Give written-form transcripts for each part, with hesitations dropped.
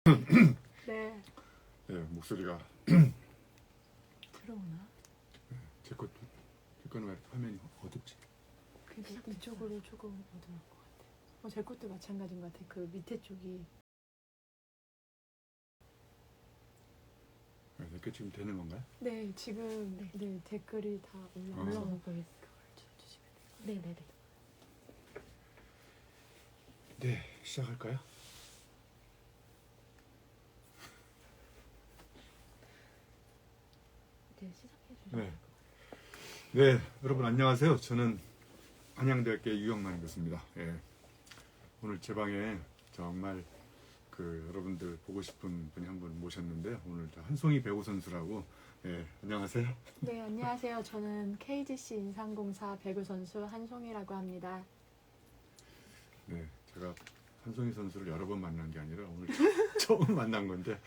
네. 네, 목소리가 들어오나? 제 거는 왜 화면이 어둡지? 그래도 이쪽으로 조금 어두울 것 같아. 제 것도 마찬가지인 것 같아. 그 밑에 쪽이. 이렇게 지금 되는 건가요? 네, 지금 네, 댓글이 다 올라오고 있어요. 그걸 쳐주시면 돼요. 네네네. 네, 시작할까요? 네, 시작해 주세요. 네, 여러분 안녕하세요. 저는 한양대학교 유영만 교수입니다. 예, 오늘 제 방에 정말 여러분들 보고 싶은 분이 한 분 모셨는데 오늘 한송이 배구 선수라고. 예, 안녕하세요. 네, 안녕하세요. 저는 KGC 인삼공사 배구 선수 한송이라고 합니다. 네, 제가 한송이 선수를 여러 번 만난 게 아니라 오늘 처음 만난 건데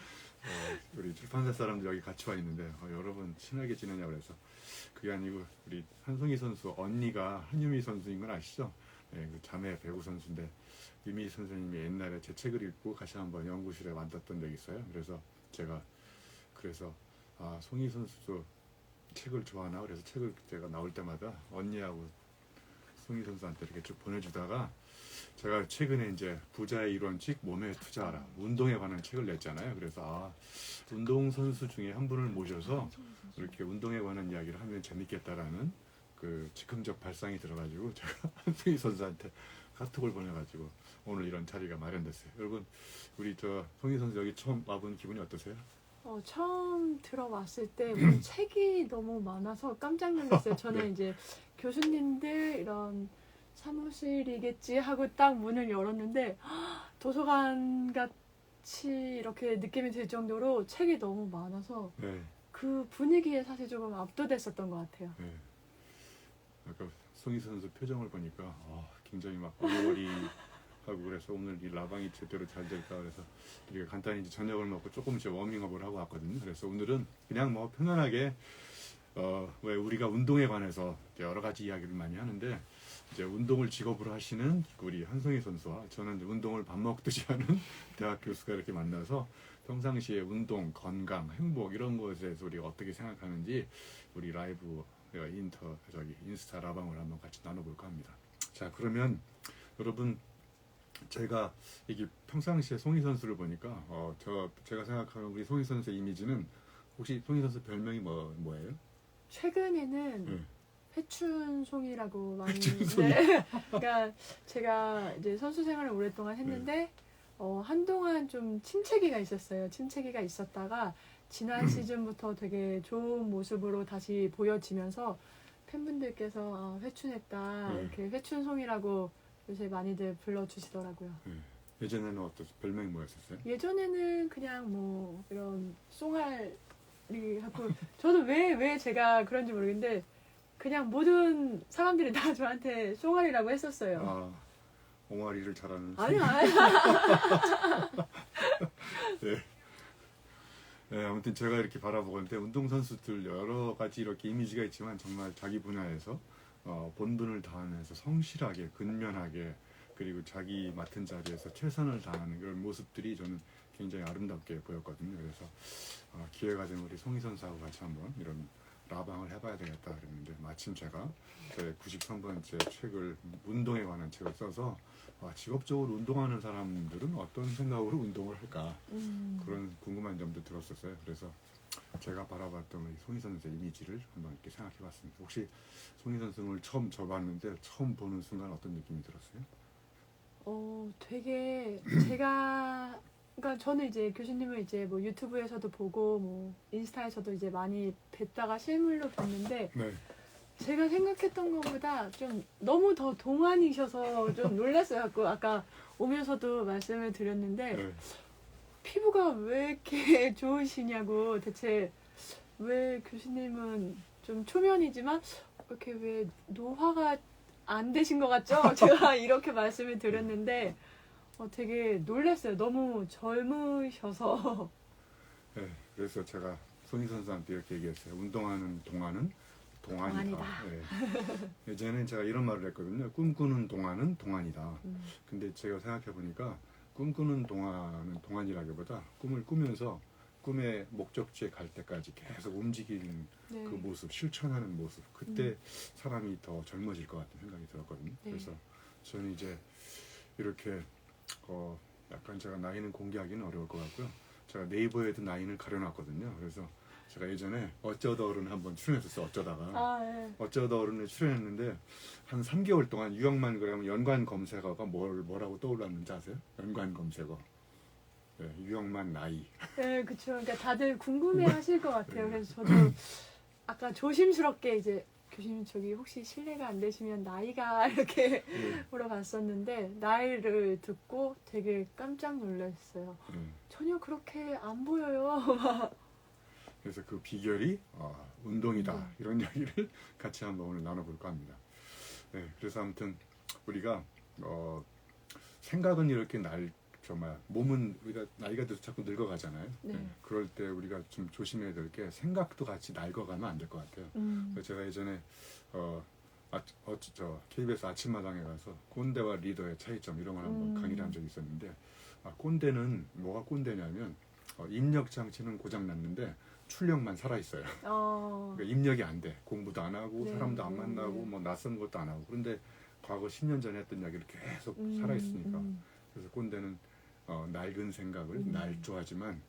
우리 출판사 사람들 여기 같이 와 있는데 여러 번 친하게 지내냐고 그래서 그게 아니고 우리 한송이 선수 언니가 한유미 선수인 건 아시죠? 네, 그 자매 배구 선수인데 유미 선생님이 옛날에 제 책을 읽고 같이 한번 연구실에 만났던 적이 있어요. 그래서 제가 송이 선수도 책을 좋아하나 그래서 책을 제가 나올 때마다 언니하고 송이 선수한테 이렇게 쭉 보내주다가 제가 최근에 이제 부자의 이론칙 몸에 투자하라 운동에 관한 책을 냈잖아요. 그래서 운동 선수 중에 한 분을 모셔서 이렇게 운동에 관한 이야기를 하면 재밌겠다라는 그 즉흥적 발상이 들어가지고 제가 한승희 선수한테 카톡을 보내가지고 오늘 이런 자리가 마련됐어요. 여러분 우리 송희 선수 여기 처음 와본 기분이 어떠세요? 처음 들어왔을 때 책이 너무 많아서 깜짝 놀랐어요. 저는 네. 이제 교수님들 이런 사무실이겠지 하고 딱 문을 열었는데 도서관 같이 이렇게 느낌이 들 정도로 책이 너무 많아서 네. 그 분위기에 사실 조금 압도됐었던 것 같아요. 네. 아까 송희 선수 표정을 보니까 굉장히 막 어리버리하고 그래서 오늘 이 라방이 제대로 잘 될까 그래서 우리가 간단히 이제 저녁을 먹고 조금씩 워밍업을 하고 왔거든요. 그래서 오늘은 그냥 뭐 편안하게 왜 우리가 운동에 관해서 여러 가지 이야기를 많이 하는데 이제 운동을 직업으로 하시는 우리 한송이 선수와 저는 운동을 밥 먹듯이 하는 대학 교수가 이렇게 만나서 평상시에 운동, 건강, 행복 이런 것에 대해서 우리가 어떻게 생각하는지 우리 라이브 인스타 라방을 한번 같이 나눠볼까 합니다. 자, 그러면 여러분 제가 이게 평상시에 송희 선수를 보니까 제가 생각하는 우리 송희 선수의 이미지는 혹시 송희 선수 별명이 뭐예요? 최근에는 회춘송이라고 많이. 회춘송이. 네. 그러니까 제가 이제 선수 생활을 오랫동안 했는데 한동안 좀 침체기가 있었어요. 침체기가 있었다가 지난 시즌부터 되게 좋은 모습으로 다시 보여지면서 팬분들께서 회춘했다 이렇게 회춘송이라고 요새 많이들 불러주시더라고요. 예전에는 별명이 뭐였었어요? 예전에는 그냥 뭐 이런 송알이 하고 저도 왜 제가 그런지 모르겠는데 그냥 모든 사람들이 다 저한테 송알이라고 했었어요. 옹알이를 잘하는. 아니요. 네. 네, 아무튼 제가 이렇게 바라보건데 운동선수들 여러 가지 이렇게 이미지가 있지만 정말 자기 분야에서 본분을 다하면서 성실하게 근면하게 그리고 자기 맡은 자리에서 최선을 다하는 그런 모습들이 저는 굉장히 아름답게 보였거든요. 그래서 기회가 되면 우리 송희 선수하고 같이 한번 이런 라방을 해봐야 되겠다 그랬는데 마침 제가 제 93번째 책을 운동에 관한 책을 써서 직업적으로 운동하는 사람들은 어떤 생각으로 운동을 할까 그런 궁금한 점도 들었었어요. 그래서 제가 바라봤던 우리 송희 선수의 이미지를 한번 이렇게 생각해봤습니다. 혹시 송희 선수를 처음 접봤는데 처음 보는 순간 어떤 느낌이 들었어요? 되게 그러니까 저는 이제 교수님을 이제 뭐 유튜브에서도 보고 뭐 인스타에서도 이제 많이 뵀다가 실물로 뵀는데 네. 제가 생각했던 것보다 좀 너무 더 동안이셔서 좀 놀랐어요. 아까 오면서도 말씀을 드렸는데 네. 피부가 왜 이렇게 좋으시냐고 대체 왜 교수님은 좀 초면이지만 이렇게 왜 노화가 안 되신 것 같죠? 제가 이렇게 말씀을 드렸는데 되게 놀랐어요. 너무 젊으셔서. 네. 그래서 제가 송희 선수한테 이렇게 얘기했어요. 운동하는 동안은 동안이다. 네. 예전에 제가 이런 말을 했거든요. 꿈꾸는 동안은 동안이다. 근데 제가 생각해 보니까 꿈꾸는 동안은 동안이라기보다 꿈을 꾸면서 꿈의 목적지에 갈 때까지 계속 움직이는 네. 그 모습, 실천하는 모습, 그때 사람이 더 젊어질 것 같은 생각이 들었거든요. 네. 그래서 저는 이제 이렇게 약간 제가 나이는 공개하기는 어려울 것 같고요. 제가 네이버에도 나이를 가려놨거든요. 그래서 제가 예전에 어쩌다 어른 한번 출연했었어요. 어쩌다가 아, 네. 어쩌다 어른을 출연했는데 한 3개월 동안 유형만 그러면 연관 검색어가 뭐라고 떠올랐는지 아세요? 연관 검색어. 네, 유형만 나이. 네, 그쵸. 그러니까 다들 궁금해하실 것 같아요. 네. 그래서 저도 아까 조심스럽게 이제 교수님 저기 혹시 실례가 안 되시면 나이가 이렇게 네, 물어봤었는데 나이를 듣고 되게 깜짝 놀랐어요. 네. 전혀 그렇게 안 보여요. 그래서 그 비결이 운동이다. 네. 이런 이야기를 같이 한번 오늘 나눠볼까 합니다. 네, 그래서 아무튼 우리가 생각은 이렇게 정말 몸은 우리가 나이가 들어서 자꾸 늙어가잖아요. 네. 그럴 때 우리가 좀 조심해야 될 게 생각도 같이 낡아가면 안 될 것 같아요. 그래서 제가 예전에 KBS 아침마당에 가서 꼰대와 리더의 차이점 이런 걸 한번 강의를 한 적이 있었는데 꼰대는 뭐가 꼰대냐면 입력 장치는 고장 났는데 출력만 살아 있어요. 그러니까 입력이 안 돼. 공부도 안 하고 네, 사람도 안 네, 만나고 네. 뭐 낯선 것도 안 하고 그런데 과거 10년 전에 했던 이야기를 계속 살아 있으니까 그래서 꼰대는 낡은 생각을 날조하지만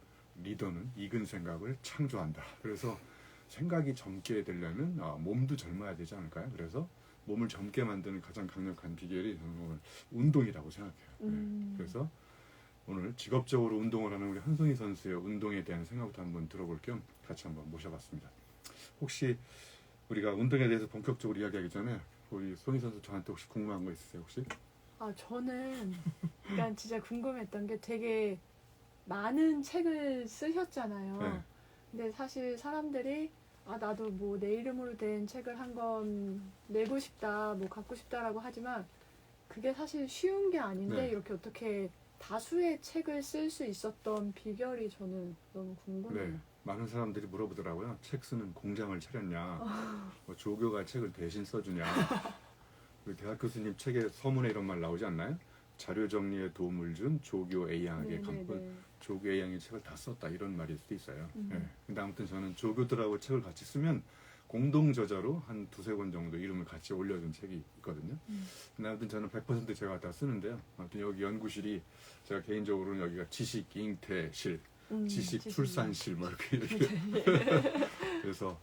리더는 익은 생각을 창조한다. 그래서 생각이 젊게 되려면 몸도 젊어야 되지 않을까요? 그래서 몸을 젊게 만드는 가장 강력한 비결이 저는 오늘 운동이라고 생각해요. 네. 그래서 오늘 직업적으로 운동을 하는 우리 한송희 선수의 운동에 대한 생각부터 한번 들어볼 겸 같이 한번 모셔봤습니다. 혹시 우리가 운동에 대해서 본격적으로 이야기하기 전에 우리 송희 선수 저한테 혹시 궁금한 거 있으세요? 혹시? 저는 그러니까 진짜 궁금했던 게 되게 많은 책을 쓰셨잖아요. 네. 근데 사실 사람들이 나도 뭐 내 이름으로 된 책을 한 권 내고 싶다, 뭐 갖고 싶다라고 하지만 그게 사실 쉬운 게 아닌데 네. 이렇게 어떻게 다수의 책을 쓸 수 있었던 비결이 저는 너무 궁금해요. 네. 많은 사람들이 물어보더라고요. 책 쓰는 공장을 차렸냐? 뭐 조교가 책을 대신 써주냐? 우리 대학 교수님 책에 서문에 이런 말 나오지 않나요? 자료 정리에 도움을 준 조교 A양에게 감쁜 조교 A양의 책을 다 썼다 이런 말일 수도 있어요. 네. 근데 아무튼 저는 조교들하고 책을 같이 쓰면 공동 저자로 한 두세 권 정도 이름을 같이 올려준 책이 있거든요. 근데 아무튼 저는 100% 제가 다 쓰는데요. 아무튼 여기 연구실이 제가 개인적으로는 여기가 지식 잉태실, 지식 출산실 뭐 이렇게 그래서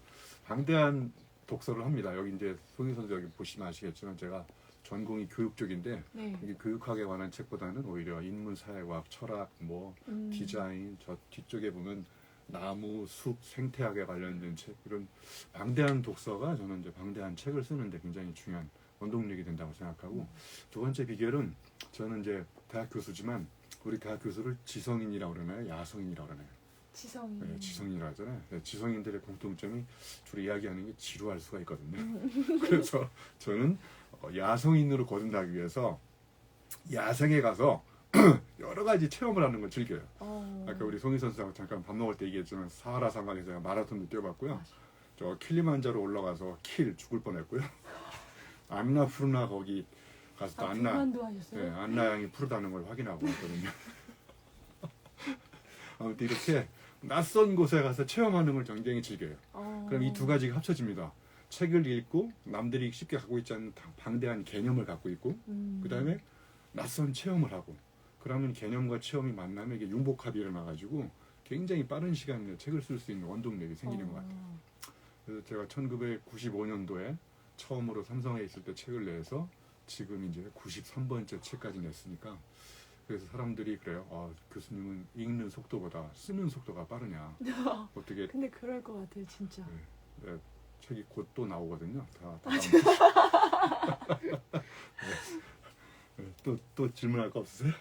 방대한 독서를 합니다. 여기 이제 송희 선수 여기 보시면 아시겠지만 제가 전공이 교육 쪽인데 네. 이게 교육학에 관한 책보다는 오히려 인문 사회과학, 철학, 뭐 디자인 저 뒤쪽에 보면 나무, 숲, 생태학에 관련된 책 이런 방대한 독서가 저는 이제 방대한 책을 쓰는데 굉장히 중요한 원동력이 된다고 생각하고 두 번째 비결은 저는 이제 대학 교수지만 우리 대학 교수를 지성인이라고 그러나요? 야성인이라고 그러나요? 지성인. 네, 지성인이라고 하잖아요. 네, 지성인들의 공통점이 주로 이야기하는 게 지루할 수가 있거든요. 그래서 저는 야성인으로 거듭나기 위해서 야생에 가서 여러 가지 체험을 하는 걸 즐겨요. 아까 우리 송희 선수하고 잠깐 밥 먹을 때 얘기했지만 사하라 사막에서 제가 마라톤도 뛰어봤고요. 저 킬리만자로 올라가서 킬 죽을 뻔했고요. 안나푸르나 거기 가서 또 불만도 하셨어요? 네, 안나 양이 푸르다는 걸 확인하고 왔거든요. 아무튼 이렇게 낯선 곳에 가서 체험하는 걸 굉장히 즐겨요. 그럼 이 두 가지가 합쳐집니다. 책을 읽고 남들이 쉽게 갖고 있지 않는 방대한 개념을 갖고 있고 그 다음에 낯선 체험을 하고 그러면 개념과 체험이 만나면 이게 융복합이 일어나가지고 굉장히 빠른 시간 내에 책을 쓸 수 있는 원동력이 생기는 것 같아요. 그래서 제가 1995년도에 처음으로 삼성에 있을 때 책을 내서 지금 이제 93번째 책까지 냈으니까 그래서 사람들이 그래요. 교수님은 읽는 속도보다 쓰는 속도가 빠르냐. 어떻게? 근데 그럴 것 같아요, 진짜. 네, 책이 곧 또 나오거든요. 또 질문할 거 없으세요?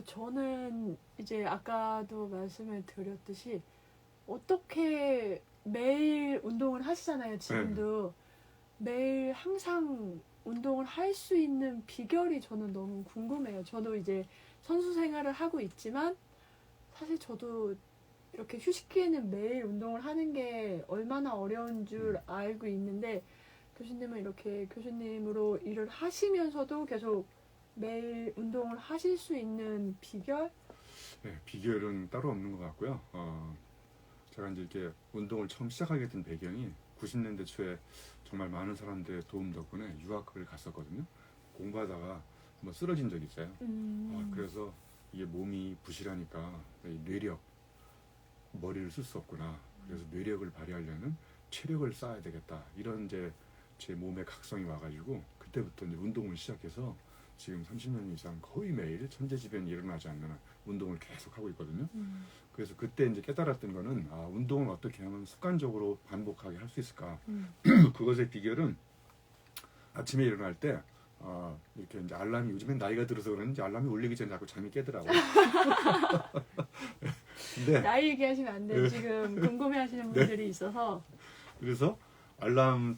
저는 이제 아까도 말씀을 드렸듯이 어떻게 매일 운동을 하시잖아요, 지금도. 매일 항상 운동을 할 수 있는 비결이 저는 너무 궁금해요. 저도 이제 선수 생활을 하고 있지만 사실 저도 이렇게 휴식기에는 매일 운동을 하는 게 얼마나 어려운 줄 알고 있는데 교수님은 이렇게 교수님으로 일을 하시면서도 계속 매일 운동을 하실 수 있는 비결? 네, 비결은 따로 없는 것 같고요. 제가 이제 이렇게 운동을 처음 시작하게 된 배경이 90년대 초에 정말 많은 사람들의 도움 덕분에 유학을 갔었거든요. 공부하다가 한번 쓰러진 적이 있어요. 그래서 이게 몸이 부실하니까 이 뇌력, 머리를 쓸 수 없구나. 그래서 뇌력을 발휘하려면 체력을 쌓아야 되겠다. 이런 이제 제 몸에 각성이 와가지고 그때부터 이제 운동을 시작해서 지금 30년 이상 거의 매일 천재지변이 일어나지 않는 운동을 계속 하고 있거든요. 그래서 그때 이제 깨달았던 거는 운동을 어떻게 하면 습관적으로 반복하게 할 수 있을까. 그것의 비결은 아침에 일어날 때 이렇게 이제 알람이 요즘엔 나이가 들어서 그런지 알람이 울리기 전에 자꾸 잠이 깨더라고. 근데 나이 얘기하시면 안 돼요. 지금 궁금해하시는 분들이 있어서. 그래서 알람이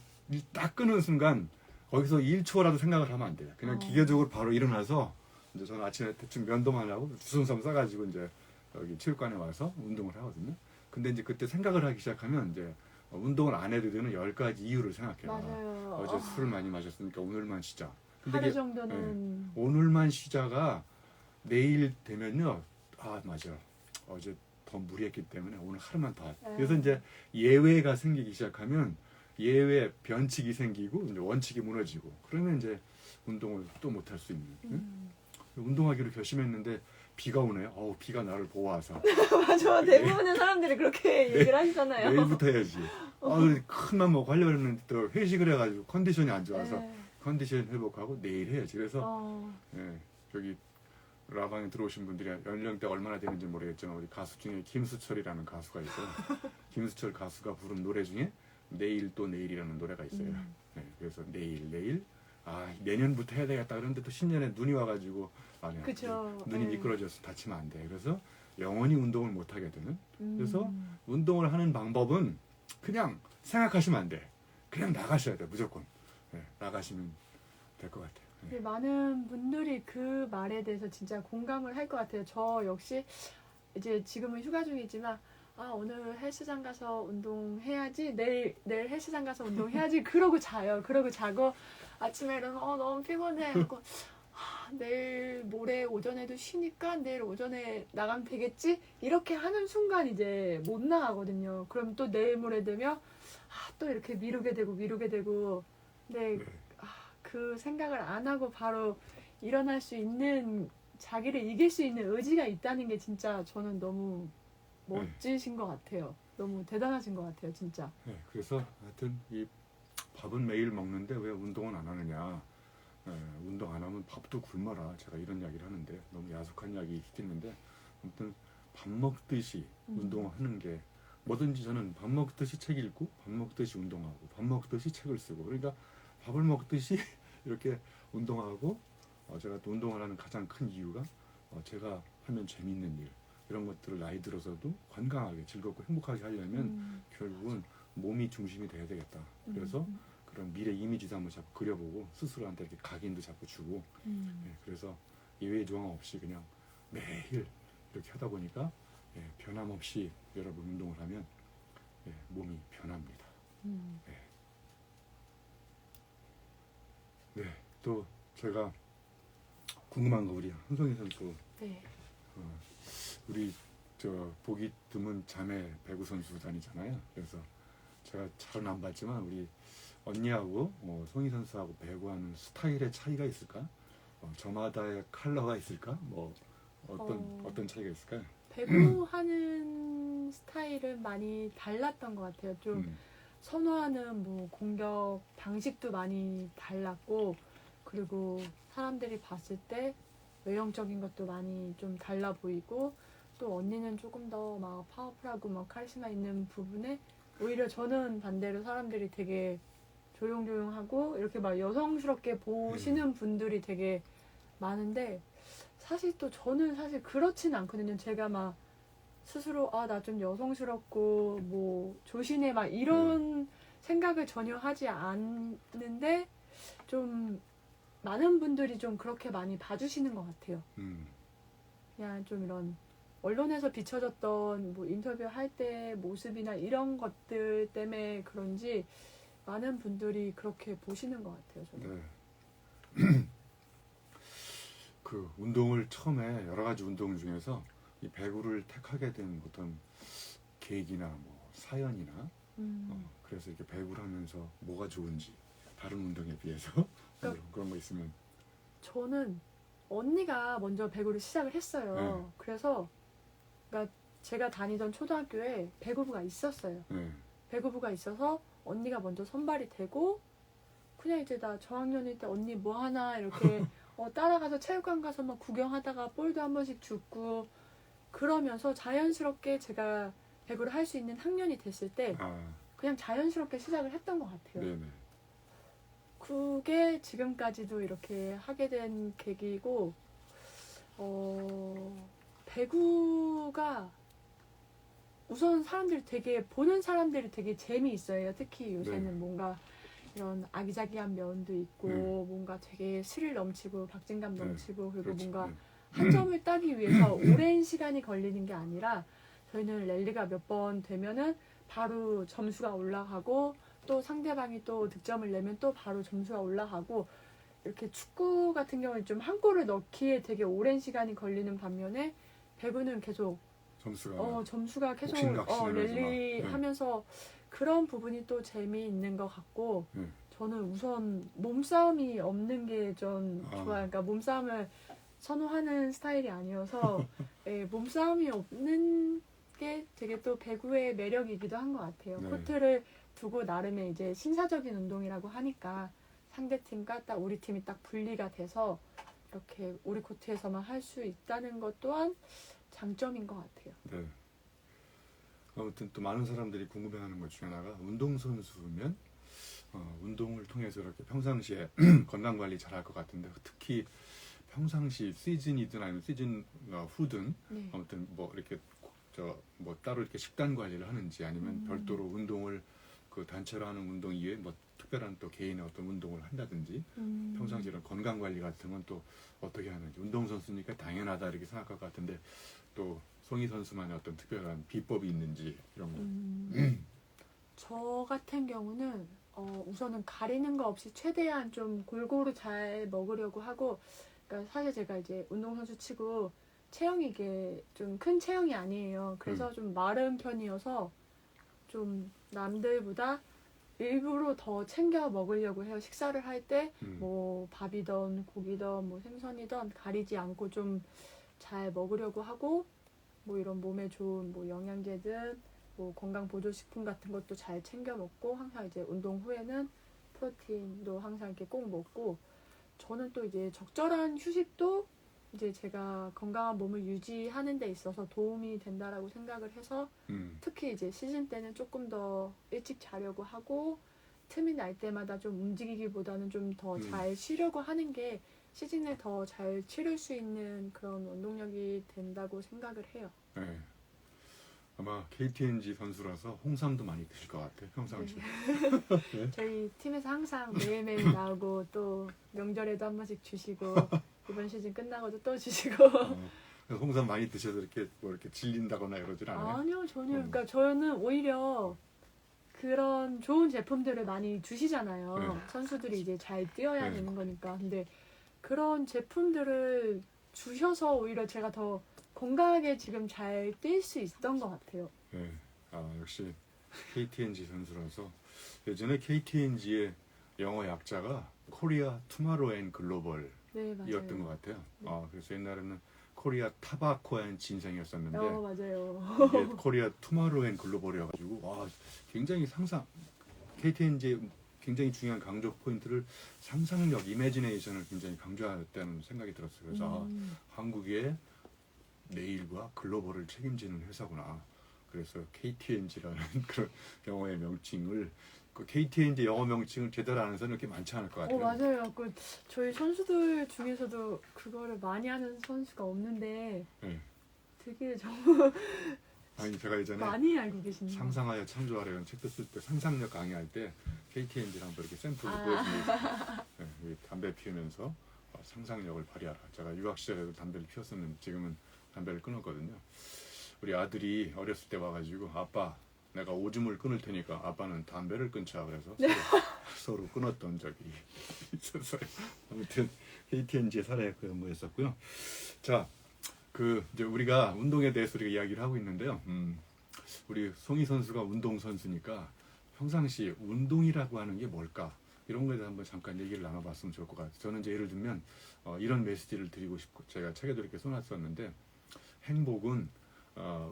딱 끄는 순간 거기서 1초라도 생각을 하면 안 돼요. 그냥 기계적으로 바로 일어나서 이제 저는 아침에 대충 면도만 하고 주섬섬 싸가지고 이제 여기 체육관에 와서 운동을 하거든요. 근데 이제 그때 생각을 하기 시작하면 이제 운동을 안 해도 되는 10가지 이유를 생각해요. 맞아요. 어제 술을 많이 마셨으니까 오늘만 쉬자. 근데 하루 이게, 정도는 오늘만 쉬자가 내일 되면요. 맞아. 어제 더 무리했기 때문에 오늘 하루만 더 하자. 그래서 이제 예외가 생기기 시작하면 예외 변칙이 생기고 이제 원칙이 무너지고 그러면 이제 운동을 또 못할 수 있는. 운동하기로 결심했는데 비가 오네요. 비가 나를 보호하사. 맞아. 대부분의 사람들이 그렇게 얘기를 하시잖아요. 내일부터 해야지. 큰 맘 먹고 하려고 했는데 또 회식을 해가지고 컨디션이 안 좋아서 컨디션 회복하고 내일 해야지. 그래서 여기 라방에 들어오신 분들이 연령대가 얼마나 되는지 모르겠지만 우리 가수 중에 김수철이라는 가수가 있어요. 김수철 가수가 부른 노래 중에 내일 또 내일이라는 노래가 있어요. 그래서 내일 내년부터 해야 되겠다. 그런데 또 신년에 눈이 와가지고 그쵸. 눈이 미끄러져서 다치면 안 돼. 그래서 영원히 운동을 못 하게 되는. 그래서 운동을 하는 방법은 그냥 생각하시면 안 돼. 그냥 나가셔야 돼. 무조건 나가시면 될 것 같아요. 많은 분들이 그 말에 대해서 진짜 공감을 할 것 같아요. 저 역시 이제 지금은 휴가 중이지만 오늘 헬스장 가서 운동해야지, 내일 헬스장 가서 운동해야지 그러고 자요. 그러고 자고 아침에 일어나서 너무 피곤해 하고 내일 모레 오전에도 쉬니까 내일 오전에 나가면 되겠지? 이렇게 하는 순간 이제 못 나가거든요. 그럼 또 내일 모레 되면 또 이렇게 미루게 되고 근데 그 생각을 안 하고 바로 일어날 수 있는, 자기를 이길 수 있는 의지가 있다는 게 진짜 저는 너무 멋지신 것 같아요. 너무 대단하신 것 같아요, 진짜. 그래서 하여튼 이 밥은 매일 먹는데 왜 운동은 안 하느냐. 운동 안 하면 밥도 굶어라. 제가 이런 이야기를 하는데 너무 야속한 이야기 있겠는데 아무튼 밥 먹듯이 운동하는 게 뭐든지 저는 밥 먹듯이 책 읽고 밥 먹듯이 운동하고 밥 먹듯이 책을 쓰고 그러니까 밥을 먹듯이 이렇게 운동하고 제가 또 운동을 하는 가장 큰 이유가 제가 하면 재밌는 일 이런 것들을 나이 들어서도 건강하게 즐겁고 행복하게 하려면 결국은 몸이 중심이 돼야 되겠다. 그래서 그런 미래 이미지도 한번 자꾸 그려보고 스스로한테 이렇게 각인도 자꾸 주고 그래서 예외 조항 없이 그냥 매일 이렇게 하다 보니까 변함없이 여러분 운동을 하면 몸이 변합니다. 또 제가 궁금한 거 우리 한송이 선수 우리 보기 드문 자매 배구 선수단이잖아요. 그래서 제가 잘은 안 봤지만 우리 언니하고 송이 선수하고 배구하는 스타일의 차이가 있을까? 저마다의 컬러가 있을까? 어떤 차이가 있을까요? 배구하는 스타일은 많이 달랐던 것 같아요. 좀 선호하는 공격 방식도 많이 달랐고, 그리고 사람들이 봤을 때 외형적인 것도 많이 좀 달라 보이고, 또 언니는 조금 더 막 파워풀하고 막 카리스마 있는 부분에 오히려 저는 반대로 사람들이 되게 조용조용하고 이렇게 막 여성스럽게 보시는 분들이 되게 많은데, 사실 또 저는 사실 그렇진 않거든요. 제가 막 스스로 나 좀 여성스럽고 조신해 막 이런 생각을 전혀 하지 않는데 좀 많은 분들이 좀 그렇게 많이 봐주시는 것 같아요. 그냥 좀 이런 언론에서 비춰졌던 인터뷰 할 때 모습이나 이런 것들 때문에 그런지 많은 분들이 그렇게 보시는 것 같아요. 저는. 네. 그 운동을 처음에 여러 가지 운동 중에서 이 배구를 택하게 된 어떤 계기나 뭐 사연이나 그래서 이렇게 배구를 하면서 뭐가 좋은지 다른 운동에 비해서 그런 거 있으면. 저는 언니가 먼저 배구를 시작을 했어요. 네. 그래서 그러니까 제가 다니던 초등학교에 배구부가 있었어요. 네. 배구부가 있어서 언니가 먼저 선발이 되고 그냥 이제 나 저학년일 때 언니 뭐 하나 이렇게 따라가서 체육관 가서 막 구경하다가 볼도 한 번씩 줍고 그러면서 자연스럽게 제가 배구를 할 수 있는 학년이 됐을 때 그냥 자연스럽게 시작을 했던 것 같아요. 네네. 그게 지금까지도 이렇게 하게 된 계기고 배구가 우선 사람들이 되게 보는 사람들이 되게 재미있어요. 특히 요새는 네. 뭔가 이런 아기자기한 면도 있고 뭔가 되게 스릴 넘치고 박진감 네. 넘치고 그리고 그렇죠. 뭔가 네. 한 점을 따기 위해서 오랜 시간이 걸리는 게 아니라 저희는 랠리가 몇 번 되면은 바로 점수가 올라가고 또 상대방이 또 득점을 내면 또 바로 점수가 올라가고 이렇게 축구 같은 경우는 좀 한 골을 넣기에 되게 오랜 시간이 걸리는 반면에 배구는 계속 점수가 계속 옥신각신을 랠리 하지만, 하면서 그런 부분이 또 재미있는 것 같고 네. 저는 우선 몸싸움이 없는 게 좀 좋아요. 그러니까 몸싸움을 선호하는 스타일이 아니어서 예, 몸싸움이 없는 게 되게 또 배구의 매력이기도 한 것 같아요. 네. 코트를 두고 나름의 이제 신사적인 운동이라고 하니까 상대팀과 딱 우리 팀이 딱 분리가 돼서 이렇게 우리 코트에서만 할 수 있다는 것 또한 장점인 것 같아요. 네. 아무튼 또 많은 사람들이 궁금해하는 것 중에 하나가 운동선수면 운동을 통해서 이렇게 평상시에 건강 관리 잘할 것 같은데 특히 평상시 시즌이든 아니면 시즌 후든 네. 아무튼 뭐 이렇게 뭐 따로 이렇게 식단 관리를 하는지 아니면 별도로 운동을 그 단체로 하는 운동 이외에 뭐 특별한 또 개인의 어떤 운동을 한다든지 평상시 이런 건강 관리 같은 건 또 어떻게 하는지 운동 선수니까 당연하다 이렇게 생각할 것 같은데 또 송희 선수만의 어떤 특별한 비법이 있는지 이런 거. 저 같은 경우는 우선은 가리는 거 없이 최대한 좀 골고루 잘 먹으려고 하고 그러니까 사실 제가 이제 운동선수 치고 체형이 이게 좀 큰 체형이 아니에요. 그래서 좀 마른 편이어서 좀 남들보다 일부러 더 챙겨 먹으려고 해요. 식사를 할 때 뭐 밥이든 고기든 뭐 생선이든 가리지 않고 좀 잘 먹으려고 하고 뭐 이런 몸에 좋은 뭐 영양제든 뭐 건강 보조식품 같은 것도 잘 챙겨 먹고 항상 이제 운동 후에는 프로틴도 항상 이렇게 꼭 먹고 저는 또 이제 적절한 휴식도 이제 제가 건강한 몸을 유지하는 데 있어서 도움이 된다라고 생각을 해서 특히 이제 시즌 때는 조금 더 일찍 자려고 하고 틈이 날 때마다 좀 움직이기보다는 좀 더 잘 쉬려고 하는 게 시즌을 더 잘 치를 수 있는 그런 운동력이 된다고 생각을 해요. 네. 아마 KTNG 선수라서 홍삼도 많이 드실 것 같아요. 평상시에. 네. 저희 팀에서 항상 매일매일 나오고 또 명절에도 한 번씩 주시고 이번 시즌 끝나고도 또 주시고. 홍삼 많이 드셔서 이렇게 뭐 이렇게 질린다거나 이러진 않아요? 아니요, 전혀. 그러니까 저는 오히려 그런 좋은 제품들을 많이 주시잖아요. 네. 선수들이 이제 잘 뛰어야 네. 되는 거니까. 근데 그런 제품들을 주셔서 오히려 제가 더 건강하게 지금 잘 뛸 수 있었던 것 같아요. 네. 역시 KTNG 선수라서 예전에 KTNG의 영어 약자가 코리아 투마로우 앤 글로벌이었던 네, 맞아요. 것 같아요. 네. 그래서 옛날에는 코리아 타바코 앤 진생이었었는데 맞아요. 이게 코리아 투마로우 앤 글로벌이어가지고 굉장히 KTNG의 굉장히 중요한 강조 포인트를 상상력, 이매지네이션을 굉장히 강조했다는 생각이 들었어요. 그래서 한국의 내일과 글로벌을 책임지는 회사구나. 그래서 KTNG라는 그런 영어의 명칭을 그 KTNG 영어 명칭을 제대로 아는 사람이 이렇게 많지 않을 것 같아요. 맞아요. 저희 선수들 중에서도 그거를 많이 하는 선수가 없는데 네. 되게 좀 아니 제가 예전에 많이 알고 계시네요. 상상하여 창조하려는 책도 쓸 때 상상력 강의할 때 KTNG를 한번 이렇게 샘플을 보여줍니다. 네, 담배 피우면서 상상력을 발휘하라. 제가 유학 시절에도 담배를 피웠었는데 지금은 담배를 끊었거든요. 우리 아들이 어렸을 때 와가지고 아빠 내가 오줌을 끊을 테니까 아빠는 담배를 끊자 그래서 서로 끊었던 적이 있었어요. 아무튼 KTNG의 사례 그 뭐였었고요. 자, 그 이제 우리가 운동에 대해서 우리가 이야기를 하고 있는데요. 우리 송희 선수가 운동 선수니까 평상시 운동이라고 하는 게 뭘까? 이런 거에 대해서 한번 잠깐 얘기를 나눠봤으면 좋을 것 같아요. 저는 이제 예를 들면 이런 메시지를 드리고 싶고 제가 책에도 이렇게 써놨었는데 행복은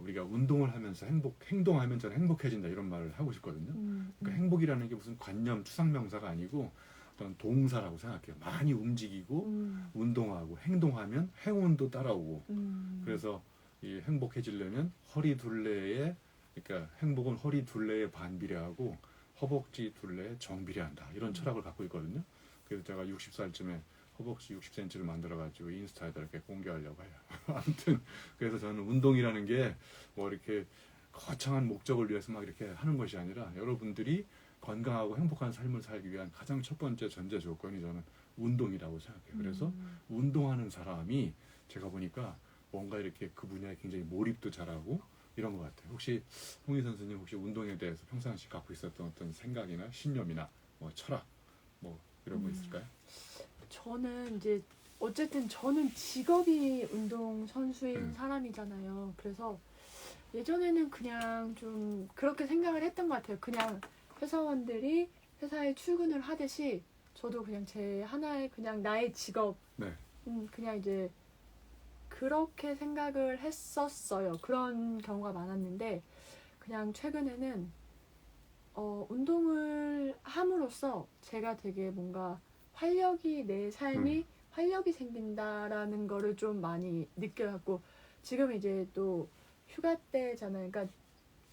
우리가 운동을 하면서 행동하면 저는 행복해진다 이런 말을 하고 싶거든요. 그러니까 행복이라는 게 무슨 관념, 추상명사가 아니고 어떤 동사라고 생각해요. 많이 움직이고 운동하고 행동하면 행운도 따라오고 그래서 이 행복해지려면 허리 둘레에 그러니까 행복은 허리 둘레에 반비례하고 허벅지 둘레에 정비례한다 이런 철학을 갖고 있거든요. 그래서 제가 60살쯤에 허벅지 60cm를 만들어가지고 인스타에다 이렇게 공개하려고 해요. 아무튼 그래서 저는 운동이라는 게 뭐 이렇게 거창한 목적을 위해서 막 이렇게 하는 것이 아니라 여러분들이 건강하고 행복한 삶을 살기 위한 가장 첫 번째 전제 조건이 저는 운동이라고 생각해요. 그래서 운동하는 사람이 제가 보니까 뭔가 이렇게 그 분야에 굉장히 몰입도 잘하고 이런 것 같아요. 혹시 홍희 선수님 혹시 운동에 대해서 평상시 갖고 있었던 어떤 생각이나 신념이나 뭐 철학 뭐 이런 거 있을까요? 저는 이제 어쨌든 저는 직업이 운동 선수인 사람이잖아요. 그래서 예전에는 그냥 좀 그렇게 생각을 했던 것 같아요. 그냥 회사원들이 회사에 출근을 하듯이 저도 그냥 제 하나의 그냥 나의 직업, 네. 그냥 이제 그렇게 생각을 했었어요. 그런 경우가 많았는데 그냥 최근에는 운동을 함으로써 제가 되게 뭔가 내 삶이 활력이 생긴다라는 거를 좀 많이 느껴갖고 지금 이제 또 휴가 때잖아요. 그러니까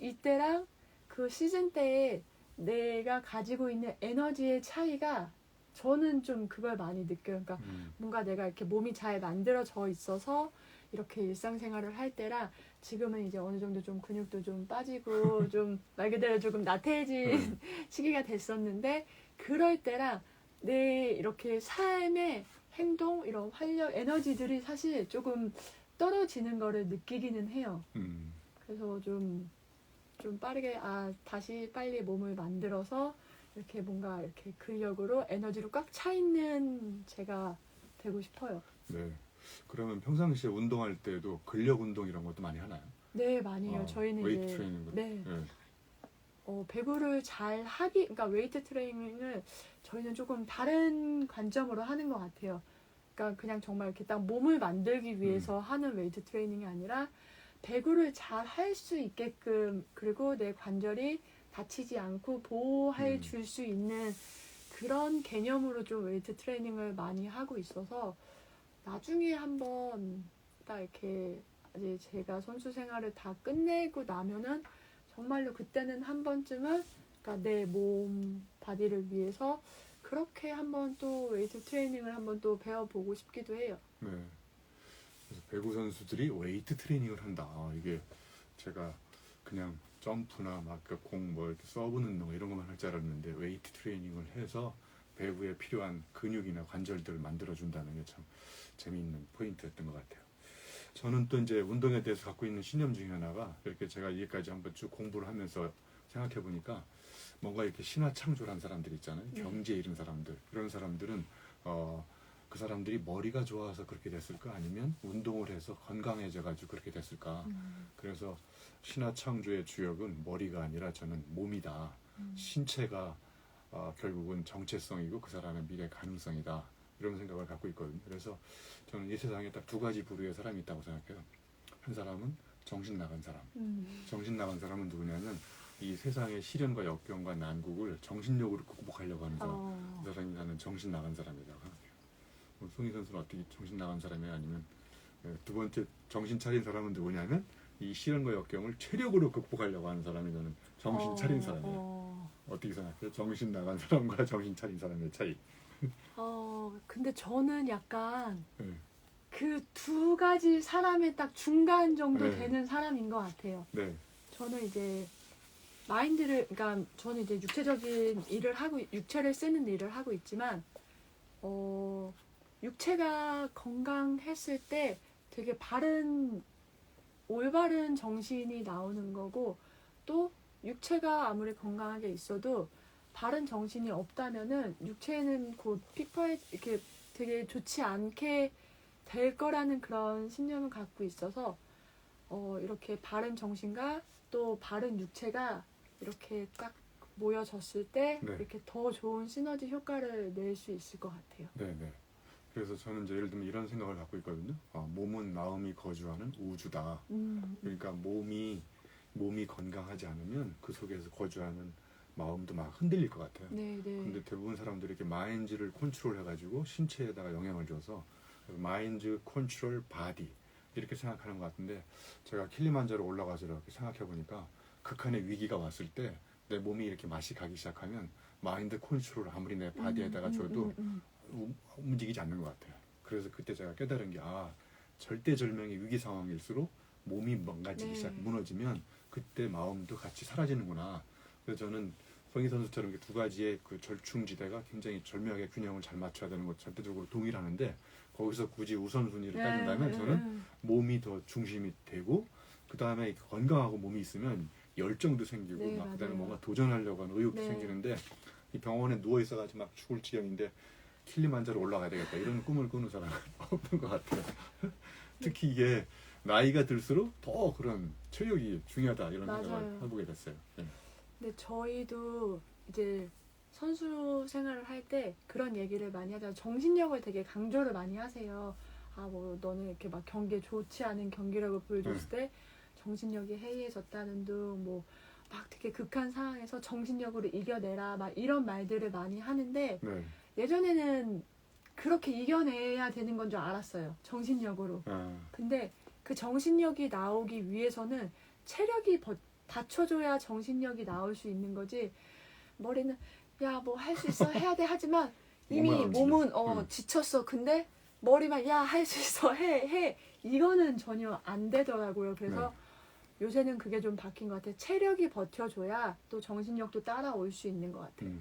이때랑 그 시즌 때에 내가 가지고 있는 에너지의 차이가 저는 좀 그걸 많이 느껴요. 그러니까 뭔가 내가 이렇게 몸이 잘 만들어져 있어서 이렇게 일상생활을 할 때랑 지금은 이제 어느 정도 좀 근육도 좀 빠지고 좀 말 그대로 조금 나태해진 시기가 됐었는데 그럴 때랑 내 이렇게 삶의 행동 이런 활력 에너지들이 사실 조금 떨어지는 거를 느끼기는 해요. 그래서 좀 빠르게 다시 빨리 몸을 만들어서 이렇게 뭔가 이렇게 근력으로 에너지로 꽉 차 있는 제가 되고 싶어요. 네. 그러면 평상시에 운동할 때도 근력 운동 이런 것도 많이 하나요? 네, 많이 해요. 저희는 웨이트 이제 트레이닝. 네. 네. 배구를 잘 그러니까 웨이트 트레이닝을 저희는 조금 다른 관점으로 하는 것 같아요. 그러니까 그냥 정말 이렇게 딱 몸을 만들기 위해서 하는 웨이트 트레이닝이 아니라 배구를 잘 할 수 있게끔 그리고 내 관절이 다치지 않고 보호해 줄 수 있는 그런 개념으로 좀 웨이트 트레이닝을 많이 하고 있어서 나중에 한번 딱 이렇게 이제 제가 선수 생활을 다 끝내고 나면은 정말로 그때는 한 번쯤은 그러니까 내 몸 바디를 위해서 그렇게 한번 또 웨이트 트레이닝을 한번 또 배워보고 싶기도 해요. 네. 그래서 배구 선수들이 웨이트 트레이닝을 한다. 이게 제가 그냥 점프나 막 공 뭐 이렇게 서브 넣는 이런 것만 할 줄 알았는데 웨이트 트레이닝을 해서 배구에 필요한 근육이나 관절들을 만들어 준다는 게 참 재미있는 포인트였던 것 같아요. 저는 또 이제 운동에 대해서 갖고 있는 신념 중에 하나가 이렇게 제가 이제까지 한번 쭉 공부를 하면서 생각해 보니까 뭔가 이렇게 신화 창조란 사람들 있잖아요. 경지에 이른 사람들. 그런 사람들은 그 사람들이 머리가 좋아서 그렇게 됐을까 아니면 운동을 해서 건강해져 가지고 그렇게 됐을까. 그래서 신화 창조의 주역은 머리가 아니라 저는 몸이다. 신체가 결국은 정체성이고 그 사람의 미래 가능성이다. 이런 생각을 갖고 있거든요. 그래서 저는 이 세상에 딱 두 가지 부류의 사람이 있다고 생각해요. 한 사람은 정신 나간 사람. 정신 나간 사람은 누구냐면 이 세상의 시련과 역경과 난국을 정신력으로 극복하려고 하는 사람. 그 사람이 나는 정신 나간 사람이라고 생각해요. 송희 선수는 어떻게 정신 나간 사람이 아니면 두 번째 정신 차린 사람은 누구냐면 이 시련과 역경을 체력으로 극복하려고 하는 사람이 저는 정신 차린 사람이에요. 어떻게 생각해요? 정신 나간 사람과 정신 차린 사람의 차이. 근데 저는 약간 네. 그 두 가지 사람의 딱 중간 정도 네. 되는 사람인 것 같아요. 네. 저는 이제 그러니까 저는 이제 육체적인 일을 하고, 육체를 쓰는 일을 하고 있지만, 육체가 건강했을 때 되게 올바른 정신이 나오는 거고, 또 육체가 아무리 건강하게 있어도 바른 정신이 없다면은 육체는 곧 픽퍼에 이렇게 되게 좋지 않게 될 거라는 그런 신념을 갖고 있어서 이렇게 바른 정신과 또 바른 육체가 이렇게 딱 모여졌을 때 네. 이렇게 더 좋은 시너지 효과를 낼 수 있을 것 같아요. 네네. 그래서 저는 이제 예를 들면 이런 생각을 갖고 있거든요. 몸은 마음이 거주하는 우주다. 그러니까 몸이 건강하지 않으면 그 속에서 거주하는 마음도 막 흔들릴 것 같아요. 네, 네. 근데 대부분 사람들이 이렇게 마인드를 컨트롤 해가지고 신체에다가 영향을 줘서 마인드 컨트롤 바디 이렇게 생각하는 것 같은데, 제가 킬리만자로 올라가서 이렇게 생각해 보니까 극한의 위기가 왔을 때 내 몸이 이렇게 맛이 가기 시작하면 마인드 컨트롤을 아무리 내 바디에다가 줘도 움직이지 않는 것 같아요. 그래서 그때 제가 깨달은 게 절대절명의 위기 상황일수록 몸이 망가지기 네. 시작 무너지면 그때 마음도 같이 사라지는구나. 그래서 저는 성희 선수처럼 이렇게 두 가지의 그 절충지대가 굉장히 절묘하게 균형을 잘 맞춰야 되는 것 절대적으로 동일하는데, 거기서 굳이 우선순위를 따진다면 저는 몸이 더 중심이 되고, 그 다음에 건강하고 몸이 있으면 열정도 생기고 네, 막 그다음에 맞아요. 뭔가 도전하려고 하는 의욕도 네. 생기는데, 이 병원에 누워 있어가지고 막 죽을 지경인데 킬리만자로 올라가야 되겠다 이런 꿈을 꾸는 사람은 없는 것 같아요. 특히 이게 나이가 들수록 더 그런 체력이 중요하다 이런 맞아요. 생각을 해보게 됐어요. 네. 근데 저희도 이제 선수 생활을 할 때 그런 얘기를 많이 하잖아요. 정신력을 되게 강조를 많이 하세요. 뭐 너는 이렇게 막 경기에 좋지 않은 경기력을 보여줬을 때 정신력이 해이해졌다는 둥, 뭐 막 되게 극한 상황에서 정신력으로 이겨내라, 막 이런 말들을 많이 하는데, 네. 예전에는 그렇게 이겨내야 되는 건 줄 알았어요. 정신력으로. 근데 그 정신력이 나오기 위해서는 체력이 받쳐줘야 정신력이 나올 수 있는 거지. 머리는 야 뭐 할 수 있어 해야 돼 하지만 이미 몸은 지쳤어. 근데 머리만 야 할 수 있어 해 이거는 전혀 안 되더라고요. 그래서 요새는 그게 좀 바뀐 것 같아요. 체력이 버텨줘야 또 정신력도 따라올 수 있는 것 같아요.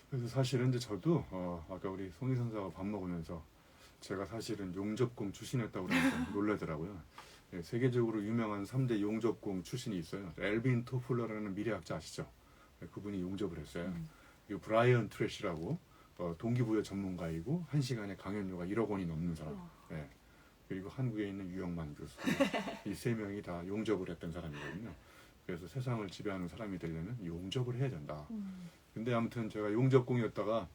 그래서 사실은 이제 저도 아까 우리 송희 선수하고 밥 먹으면서 제가 사실은 용접공 출신이었다고 그러면서 놀라더라고요. 네, 세계적으로 유명한 3대 용접공 출신이 있어요. 엘빈 토플러라는 미래학자 아시죠? 네, 그분이 용접을 했어요. 그리고 브라이언 트래시라고 동기부여 전문가이고 1시간에 강연료가 1억 원이 넘는 사람. 네. 그리고 한국에 있는 유영만 교수. 이 세 명이 다 용접을 했던 사람이거든요. 그래서 세상을 지배하는 사람이 되려면 용접을 해야 된다. 근데 아무튼 제가 용접공이었다가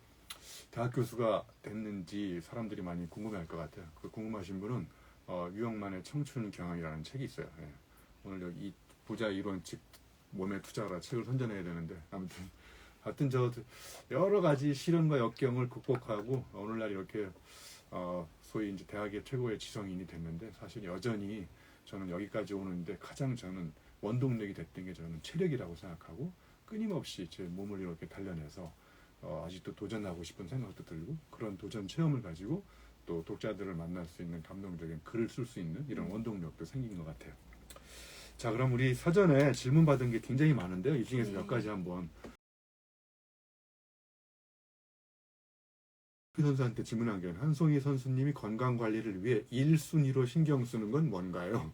대학 교수가 됐는지 사람들이 많이 궁금해할 것 같아요. 그 궁금하신 분은 유영만의 청춘 경영이라는 책이 있어요. 예. 오늘 여기 이 부자 이론칙 몸에 투자하라 책을 선전해야 되는데, 하여튼 저 여러 가지 시련과 역경을 극복하고 오늘날 이렇게 소위 이제 대학의 최고의 지성인이 됐는데, 사실 여전히 저는 여기까지 오는데 가장 저는 원동력이 됐던 게 저는 체력이라고 생각하고, 끊임없이 제 몸을 이렇게 단련해서 아직도 도전하고 싶은 생각도 들고, 그런 도전 체험을 가지고 또 독자들을 만날 수 있는 감동적인 글을 쓸 수 있는 이런 원동력도 생긴 것 같아요. 자, 그럼 우리 사전에 질문 받은 게 굉장히 많은데요. 이 중에서 몇 가지 한번 선수한테 질문한 게, 한송희 선수님이 건강 관리를 위해 1순위로 신경 쓰는 건 뭔가요?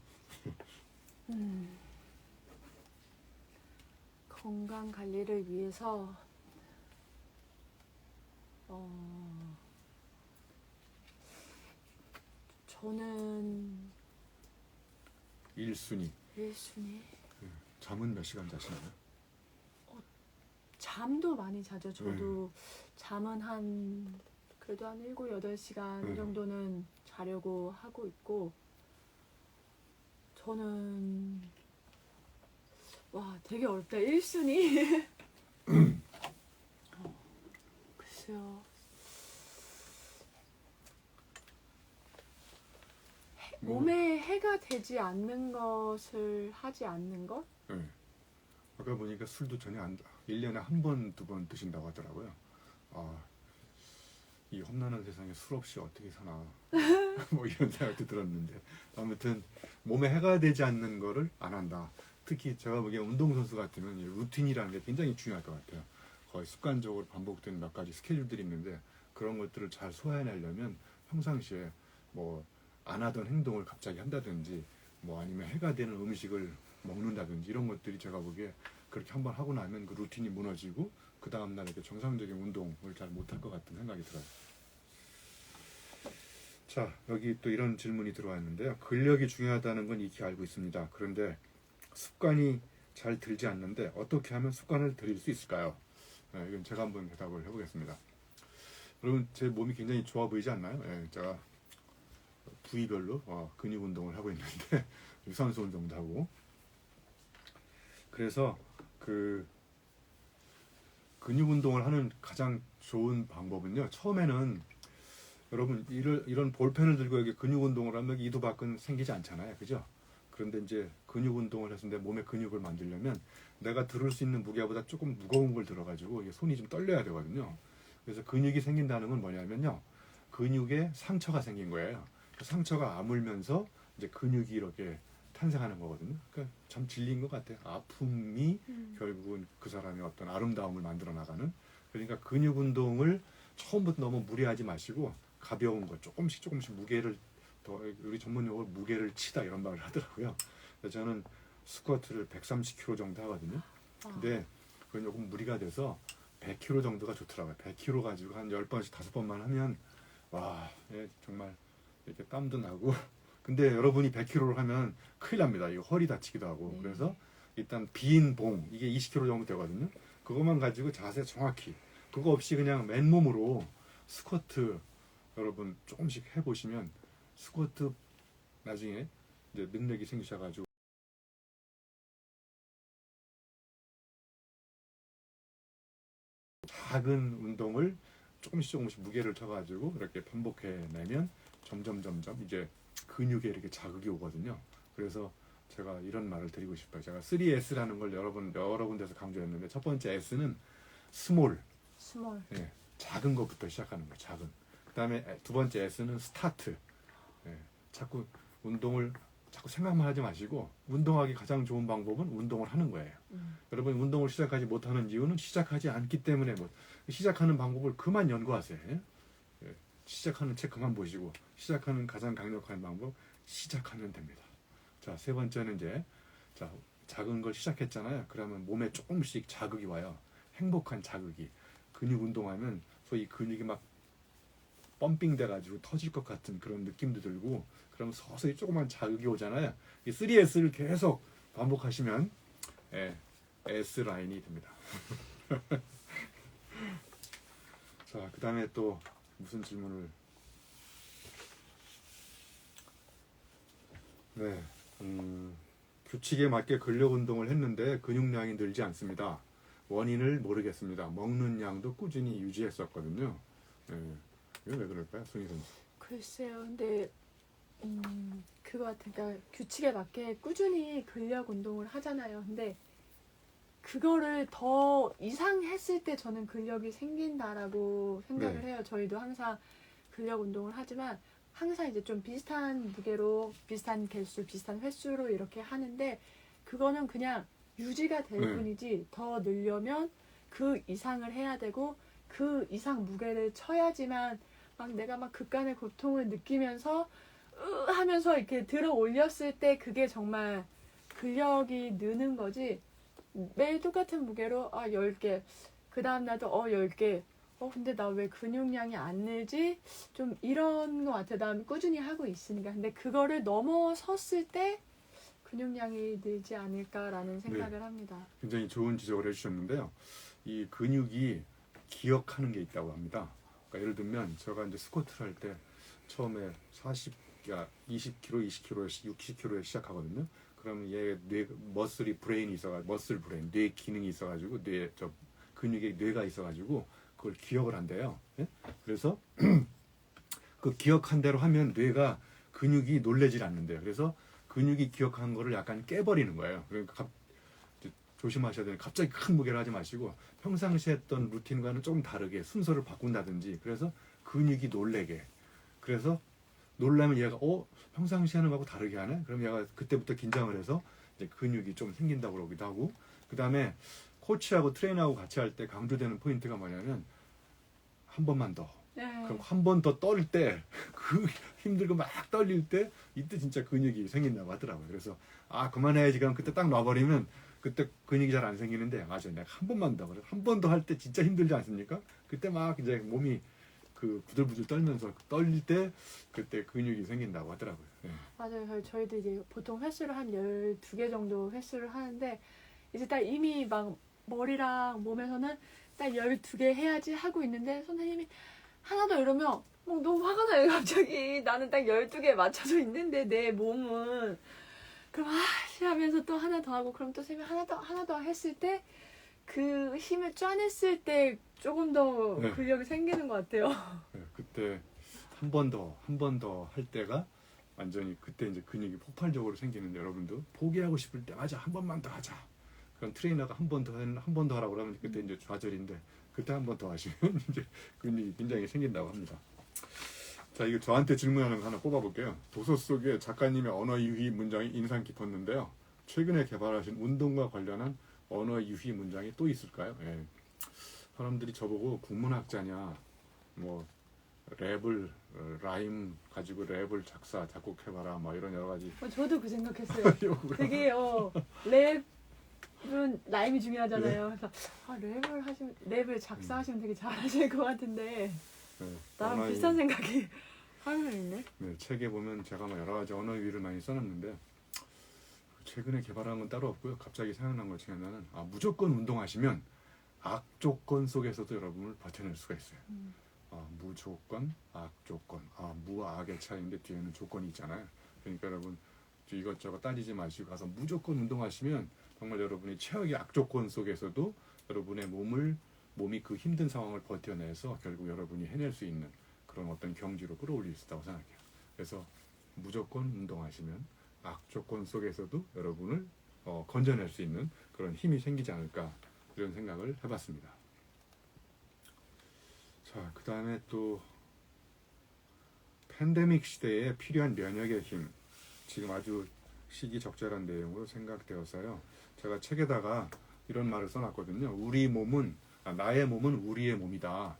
건강 관리를 위해서 저는 1순위. 1순위 잠은 몇 시간 자시나요? 잠도 많이 자죠. 저도 잠은 그래도 한 7, 8시간 정도는 자려고 하고 있고, 저는 되게 어렵다. 1순위? 글쎄요. 몸에 해가 되지 않는 것을 하지 않는 것? 네. 아까 보니까 술도 전혀 1년에 한 번, 두 번 드신다고 하더라고요. 이 험난한 세상에 술 없이 어떻게 사나 뭐 이런 생각도 들었는데, 아무튼 몸에 해가 되지 않는 거를 안 한다. 특히 제가 보기에 운동선수 같으면 이 루틴이라는 게 굉장히 중요할 것 같아요. 거의 습관적으로 반복되는 몇 가지 스케줄들이 있는데, 그런 것들을 잘 소화해내려면 평상시에 뭐 안 하던 행동을 갑자기 한다든지, 뭐 아니면 해가 되는 음식을 먹는다든지 이런 것들이 제가 보기에 그렇게 한번 하고 나면 그 루틴이 무너지고 그 다음날 이렇게 정상적인 운동을 잘 못할 것 같은 생각이 들어요. 자, 여기 또 이런 질문이 들어와 있는데요. 근력이 중요하다는 건 익히 알고 있습니다. 그런데 습관이 잘 들지 않는데 어떻게 하면 습관을 들일 수 있을까요? 네, 이건 제가 한번 대답을 해보겠습니다. 여러분, 제 몸이 굉장히 좋아 보이지 않나요? 예, 제가 부위별로 근육 운동을 하고 있는데 유산소 운동도 하고, 그래서 그 근육 운동을 하는 가장 좋은 방법은요, 처음에는 여러분 이런 볼펜을 들고 여기 근육 운동을 하면 이두박근 생기지 않잖아요, 그죠? 그런데 이제 근육 운동을 해서 내 몸의 근육을 만들려면 내가 들을 수 있는 무게보다 조금 무거운 걸 들어가지고 이게 손이 좀 떨려야 되거든요. 그래서 근육이 생긴다는 건 뭐냐면요, 근육에 상처가 생긴 거예요. 그 상처가 아물면서 이제 근육이 이렇게 탄생하는 거거든요. 그러니까 참 진리인 것 같아요. 아픔이 결국은 그 사람의 어떤 아름다움을 만들어 나가는. 그러니까 근육 운동을 처음부터 너무 무리하지 마시고 가벼운 거 조금씩 무게를 더, 우리 전문 용어로 무게를 치다 이런 말을 하더라고요. 그래서 저는 스쿼트를 130kg 정도 하거든요. 근데 그건 조금 무리가 돼서 100kg 정도가 좋더라고요. 100kg 가지고 한 10번씩 5번만 하면 와, 정말 이렇게 땀도 나고. 근데 여러분이 100kg를 하면 큰일 납니다. 이거 허리 다치기도 하고. 그래서 일단 빈 봉, 이게 20kg 정도 되거든요. 그것만 가지고 자세 정확히, 그거 없이 그냥 맨몸으로 스쿼트 여러분 조금씩 해보시면 스쿼트 나중에 이제 능력이 생기셔가지고 작은 운동을 조금씩 무게를 쳐가지고 이렇게 반복해내면 점점 이제 근육에 이렇게 자극이 오거든요. 그래서 제가 이런 말을 드리고 싶어요. 제가 3S라는 걸 여러 군데서 강조했는데, 첫 번째 S는 스몰. 예, 작은 것부터 시작하는 거예요. 작은. 그 다음에 두 번째 S는 스타트. 예, 자꾸 운동을 자꾸 생각만 하지 마시고 운동하기 가장 좋은 방법은 운동을 하는 거예요. 여러분 운동을 시작하지 못하는 이유는 시작하지 않기 때문에, 시작하는 방법을 그만 연구하세요. 예, 시작하는 책 그만 보시고 시작하는 가장 강력한 방법, 시작하면 됩니다. 자, 세 번째는 이제 작은 걸 시작했잖아요. 그러면 몸에 조금씩 자극이 와요. 행복한 자극이. 근육 운동하면 소위 근육이 막 펌핑 돼가지고 터질 것 같은 그런 느낌도 들고, 그럼 서서히 조그만 자극이 오잖아요. 이 3S를 계속 반복하시면 S 라인이 됩니다. 자, 그 다음에 또 무슨 질문을? 네, 규칙에 맞게 근력 운동을 했는데 근육량이 늘지 않습니다. 원인을 모르겠습니다. 먹는 양도 꾸준히 유지했었거든요. 이거 왜 그럴까요, 손희 선수? 글쎄요, 근데 그거 같으니까 규칙에 맞게 꾸준히 근력 운동을 하잖아요. 근데 그거를 더 이상 했을 때 저는 근력이 생긴다라고 생각을 해요. 저희도 항상 근력 운동을 하지만 항상 이제 좀 비슷한 무게로, 비슷한 개수, 비슷한 횟수로 이렇게 하는데, 그거는 그냥 유지가 될 뿐이지 더 늘려면 그 이상을 해야 되고 그 이상 무게를 쳐야지만 내가 극간의 고통을 느끼면서 하면서 이렇게 들어 올렸을 때 그게 정말 근력이 느는 거지. 매일 똑같은 무게로 10개, 그 다음날도 10개, 근데 나 왜 근육량이 안 늘지? 좀 이런 거 같아. 난 꾸준히 하고 있으니까. 근데 그거를 넘어섰을 때 근육량이 늘지 않을까라는 생각을 합니다. 굉장히 좋은 지적을 해주셨는데요. 이 근육이 기억하는 게 있다고 합니다. 그러니까 예를 들면 제가 이제 스쿼트를 할 때 처음에 20kg, 20kg, 60kg에 시작하거든요. 그러면 얘 머슬이 브레인이 있어가지고, 머슬 브레인, 뇌 기능이 있어가지고, 근육에 뇌가 있어가지고 그걸 기억을 한대요. 예? 그래서 그 기억한 대로 하면 뇌가, 근육이 놀래질 않는데요. 그래서 근육이 기억한 거를 약간 깨버리는 거예요. 그러니까 조심하셔야 되는, 갑자기 큰 무게를 하지 마시고 평상시에 했던 루틴과는 조금 다르게 순서를 바꾼다든지, 그래서 근육이 놀래게. 그래서 놀라면 얘가 평상시 하는 거하고 다르게 하네? 그럼 얘가 그때부터 긴장을 해서 이제 근육이 좀 생긴다고 그러기도 하고. 그 다음에 코치하고 트레이너하고 같이 할 때 강조되는 포인트가 뭐냐면 한 번만 더, 그럼 한 번 더 떨 때 그 힘들고 막 떨릴 때 이때 진짜 근육이 생긴다고 하더라고요. 그래서 아 그만해야지. 그럼 그때 딱 놔버리면 그때 근육이 잘 안 생기는데 맞아요. 내가 한 번만 더 그래. 한 번 더 할 때 진짜 힘들지 않습니까? 그때 막 이제 몸이 그 부들부들 떨면서 떨릴 때 그때 근육이 생긴다고 하더라고요. 네. 맞아요. 저희도 이제 보통 횟수를 한 12개 정도 횟수를 하는데 이제 딱 이미 막 머리랑 몸에서는 딱 12개 해야지 하고 있는데 선생님이 하나 더 이러면 너무 화가 나요. 갑자기 나는 딱 12개에 맞춰져 있는데 내 몸은 그럼 아씨 하면서 또 하나 더 하고 그럼 또 선생님이 하나 더 했을 때 그 힘을 쪄냈을 때 조금 더 네. 근력이 생기는 것 같아요. 네, 그때 한 번 더 할 때가 완전히 그때 이제 근육이 폭발적으로 생기는데 여러분도 포기하고 싶을 때 맞아 한 번만 더 하자. 그럼 트레이너가 한 번 더 하라고 그러면 그때 이제 좌절인데 그때 한 번 더 하시면 이제 근육이 굉장히 생긴다고 합니다. 자, 이거 저한테 질문하는 거 하나 뽑아볼게요. 도서 속에 작가님의 언어 유희 문장이 인상 깊었는데요. 최근에 개발하신 운동과 관련한 언어 유희 문장이 또 있을까요? 예. 사람들이 저보고 국문학자냐, 뭐 랩을 라임 가지고 랩을 작곡해봐라, 뭐 이런 여러 가지. 저도 그 생각했어요. 되게 랩은 라임이 중요하잖아요. 그래서 랩을 작사하시면 되게 잘하실 것 같은데 네, 나랑 비슷한 생각이 하면 있네. 네, 책에 보면 제가 뭐 여러 가지 언어 유희를 많이 써놨는데 최근에 개발한 건 따로 없고요. 갑자기 생각난 것 중에 하나는 무조건 운동하시면 악조건 속에서도 여러분을 버텨낼 수가 있어요. 무조건, 악조건. 무악의 차이인데 뒤에는 조건이 있잖아요. 그러니까 여러분 이것저것 따지지 마시고 가서 무조건 운동하시면 정말 여러분이 최악의 악조건 속에서도 여러분의 몸이 그 힘든 상황을 버텨내서 결국 여러분이 해낼 수 있는 그런 어떤 경지로 끌어올릴 수 있다고 생각해요. 그래서 무조건 운동하시면 악조건 속에서도 여러분을 건져낼 수 있는 그런 힘이 생기지 않을까 이런 생각을 해봤습니다. 자, 그 다음에 또 팬데믹 시대에 필요한 면역의 힘, 지금 아주 시기적절한 내용으로 생각되어서요. 제가 책에다가 이런 말을 써놨거든요. 나의 몸은 우리의 몸이다.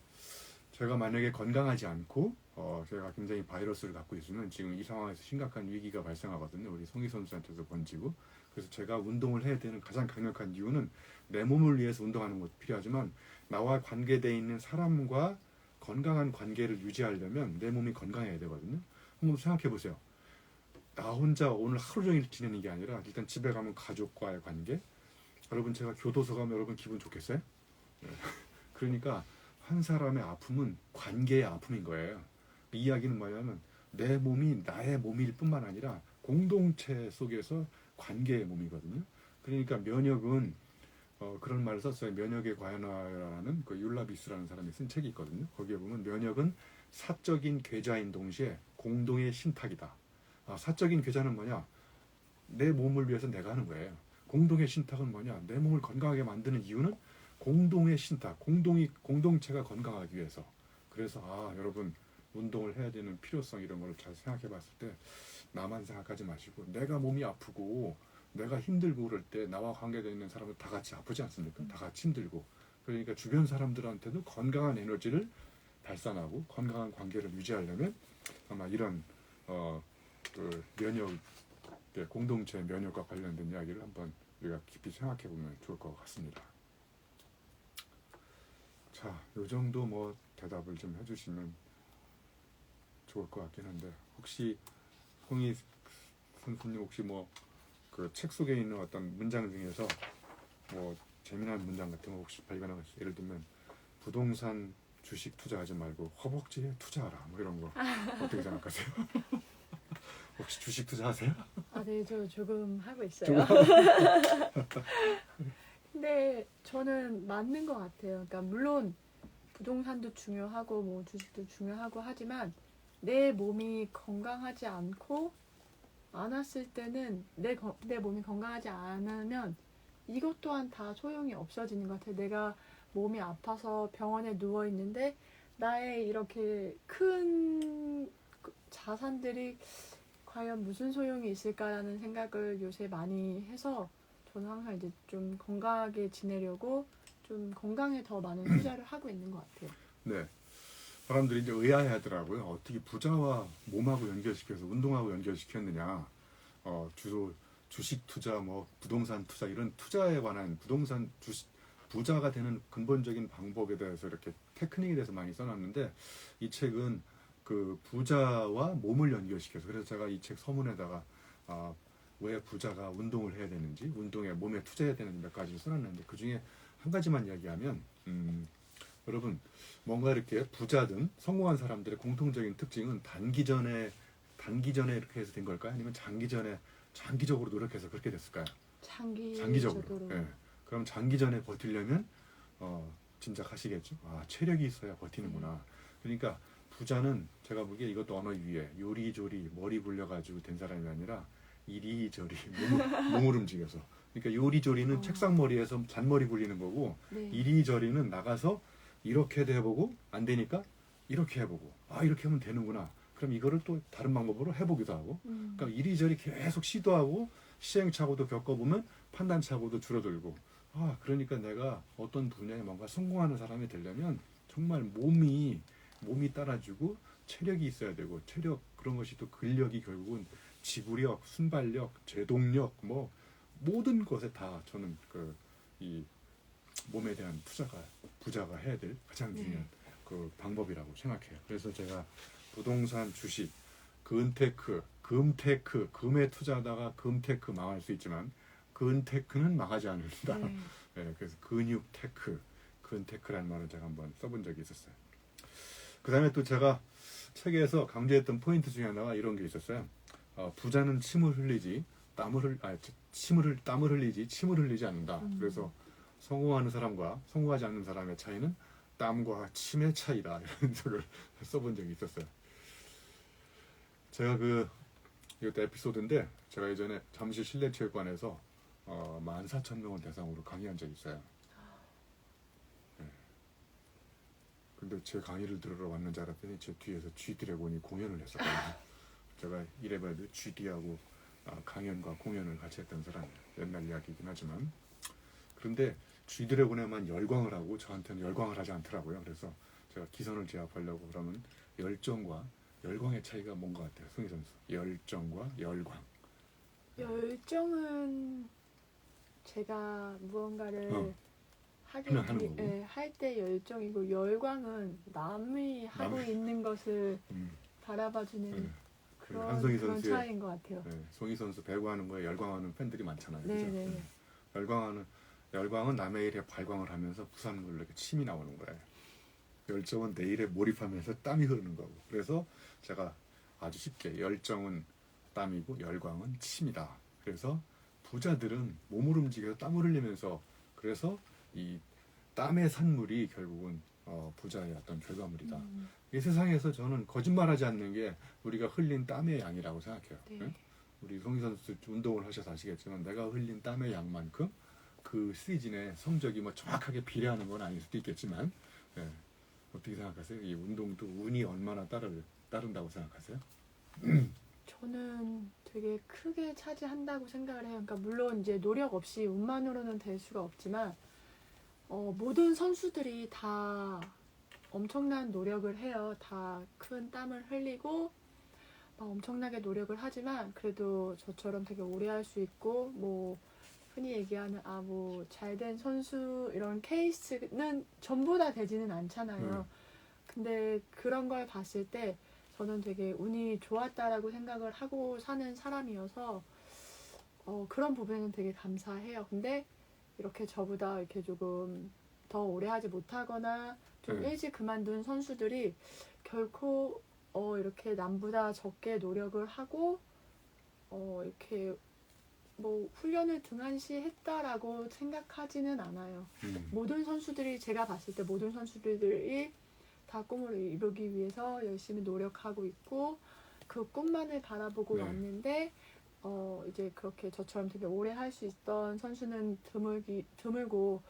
제가 만약에 건강하지 않고 제가 굉장히 바이러스를 갖고 있으면 지금 이 상황에서 심각한 위기가 발생하거든요. 우리 송희 선수한테도 번지고. 그래서 제가 운동을 해야 되는 가장 강력한 이유는 내 몸을 위해서 운동하는 것도 필요하지만 나와 관계되어 있는 사람과 건강한 관계를 유지하려면 내 몸이 건강해야 되거든요. 한번 생각해 보세요. 나 혼자 오늘 하루 종일 지내는 게 아니라 일단 집에 가면 가족과의 관계. 여러분 제가 교도소 가면 여러분 기분 좋겠어요? 그러니까 한 사람의 아픔은 관계의 아픔인 거예요. 이 이야기는 뭐냐면 내 몸이 나의 몸일 뿐만 아니라 공동체 속에서 관계의 몸이거든요. 그러니까 면역은 그런 말을 썼어요. 면역의 과연화라는 그 율라비스라는 사람이 쓴 책이 있거든요. 거기에 보면 면역은 사적인 계좌인 동시에 공동의 신탁이다. 사적인 계좌는 뭐냐? 내 몸을 위해서 내가 하는 거예요. 공동의 신탁은 뭐냐? 내 몸을 건강하게 만드는 이유는 공동의 신탁, 공동체가 건강하기 위해서. 그래서 여러분 운동을 해야 되는 필요성 이런 걸 잘 생각해 봤을 때 나만 생각하지 마시고 내가 몸이 아프고 내가 힘들고 그럴 때 나와 관계되어 있는 사람은 다 같이 아프지 않습니까? 다 같이 힘들고. 그러니까 주변 사람들한테도 건강한 에너지를 발산하고 건강한 관계를 유지하려면 아마 이런 그 면역, 공동체 면역과 관련된 이야기를 한번 우리가 깊이 생각해 보면 좋을 것 같습니다. 자, 요 정도 뭐 대답을 좀 해주시면 좋을 것 같긴 한데 혹시 송희 선수님 혹시 뭐 그 책 속에 있는 어떤 문장 중에서 뭐 재미난 문장 같은 거 혹시 발견하고 있어요? 예를 들면 부동산 주식 투자하지 말고 허벅지에 투자하라 뭐 이런 거 어떻게 생각하세요? 혹시 주식 투자하세요? 네, 저 조금 하고 있어요. 근데 저는 맞는 것 같아요. 그러니까 물론 부동산도 중요하고 뭐 주식도 중요하고 하지만 내 몸이 건강하지 않았을 때는 내 몸이 건강하지 않으면 이것 또한 다 소용이 없어지는 것 같아요. 내가 몸이 아파서 병원에 누워 있는데 나의 이렇게 큰 자산들이 과연 무슨 소용이 있을까라는 생각을 요새 많이 해서 저는 항상 이제 좀 건강하게 지내려고 좀 건강에 더 많은 투자를 하고 있는 것 같아요. 네. 사람들이 이제 의아해하더라고요. 어떻게 부자와 몸하고 연결시켜서 운동하고 연결시켰느냐. 주로 주식 투자, 뭐 부동산 투자 이런 투자에 관한 부동산 부자가 되는 근본적인 방법에 대해서 이렇게 테크닉에 대해서 많이 써놨는데 이 책은 그 부자와 몸을 연결시켜서 그래서 제가 이 책 서문에다가 왜 부자가 운동을 해야 되는지 운동에 몸에 투자해야 되는지 몇 가지 써놨는데 그 중에 한 가지만 이야기하면 여러분 뭔가 이렇게 부자든 성공한 사람들의 공통적인 특징은 단기전에 이렇게 해서 된 걸까요? 아니면 장기적으로 노력해서 그렇게 됐을까요? 장기적으로. 예. 그럼 장기전에 버티려면 짐작하시겠죠? 체력이 있어야 버티는구나. 그러니까 부자는 제가 보기에 이것도 언어 위에 요리조리 머리 굴려가지고 된 사람이 아니라 이리저리 몸을 움직여서. 그러니까 요리조리는 책상 머리에서 잔머리 굴리는 거고 네. 이리저리는 나가서 이렇게도 해보고 안 되니까 이렇게 해보고 이렇게 하면 되는구나. 그럼 이거를 또 다른 방법으로 해보기도 하고 그러니까 이리저리 계속 시도하고 시행착오도 겪어보면 판단착오도 줄어들고 그러니까 내가 어떤 분야에 뭔가 성공하는 사람이 되려면 정말 몸이 따라주고 체력이 있어야 되고 체력 그런 것이 또 근력이 결국은 지구력, 순발력, 제동력 뭐 모든 것에 다 저는 이 몸에 대한 부자가 해야 될 가장 중요한 그 방법이라고 생각해요. 그래서 제가 부동산, 주식, 금테크, 금에 투자하다가 금테크 망할 수 있지만 근테크는 망하지 않는다. 네. 네, 그래서 근테크라는 말을 제가 한번 써본 적이 있었어요. 그 다음에 또 제가 책에서 강조했던 포인트 중에 하나가 이런 게 있었어요. 부자는 땀을 흘리지 침을 흘리지 않는다. 그래서 성공하는 사람과 성공하지 않는 사람의 차이는 땀과 침의 차이다. 이런 적을 써본 적이 있었어요. 제가 이것도 에피소드인데 제가 예전에 잠실 실내체육관에서 14,000명을 대상으로 강의한 적이 있어요. 네. 근데 제 강의를 들으러 왔는지 알았더니 제 뒤에서 G드래곤이 공연을 했었거든요. 제가 이래봬도 GD하고 강연과 공연을 같이 했던 사람이에요. 옛날 이야기이긴 하지만 그런데 G드래곤에만 열광을 하고 저한테는 열광을 하지 않더라고요. 그래서 제가 기선을 제압하려고 그러면 열정과 열광의 차이가 뭔 것 같아요. 송희 선수. 열정과 열광. 열정은 제가 무언가를 할 때 열정이고 열광은 남이 하고 있는 것을 바라봐주는 그런 차이인 것 같아요. 네, 송희 선수 배구하는 거에 열광하는 팬들이 많잖아요. 네. 그죠? 열광은 남의 일에 발광을 하면서 부산물로 이렇게 침이 나오는 거예요. 열정은 내 일에 몰입하면서 땀이 흐르는 거고. 그래서 제가 아주 쉽게 열정은 땀이고 열광은 침이다. 그래서 부자들은 몸을 움직여서 땀을 흘리면서 그래서 이 땀의 산물이 결국은 부자의 어떤 결과물이다. 이 세상에서 저는 거짓말하지 않는 게 우리가 흘린 땀의 양이라고 생각해요. 네. 네? 우리 송희 선수 운동을 하셔서 아시겠지만 내가 흘린 땀의 양만큼 그 시즌의 성적이 뭐 정확하게 비례하는 건 아닐 수도 있겠지만 어떻게 생각하세요? 이 운동도 운이 얼마나 따른다고 생각하세요? 저는 되게 크게 차지한다고 생각을 해요. 그러니까 물론 이제 노력 없이 운만으로는 될 수가 없지만 모든 선수들이 다 엄청난 노력을 해요. 다 큰 땀을 흘리고 엄청나게 노력을 하지만 그래도 저처럼 되게 오래 할 수 있고 뭐 흔히 얘기하는 뭐 잘된 선수 이런 케이스는 전부 다 되지는 않잖아요. 근데 그런 걸 봤을 때 저는 되게 운이 좋았다라고 생각을 하고 사는 사람이어서 그런 부분에는 되게 감사해요. 근데 이렇게 저보다 이렇게 조금 더 오래 하지 못하거나 좀 일찍 그만둔 선수들이 결코 이렇게 남보다 적게 노력을 하고 이렇게 뭐 훈련을 등한시 했다라고 생각하지는 않아요. 모든 선수들이 제가 봤을 때 모든 선수들이 다 꿈을 이루기 위해서 열심히 노력하고 있고 그 꿈만을 바라보고 왔는데 이제 그렇게 저처럼 되게 오래 할 수 있던 선수는 드물고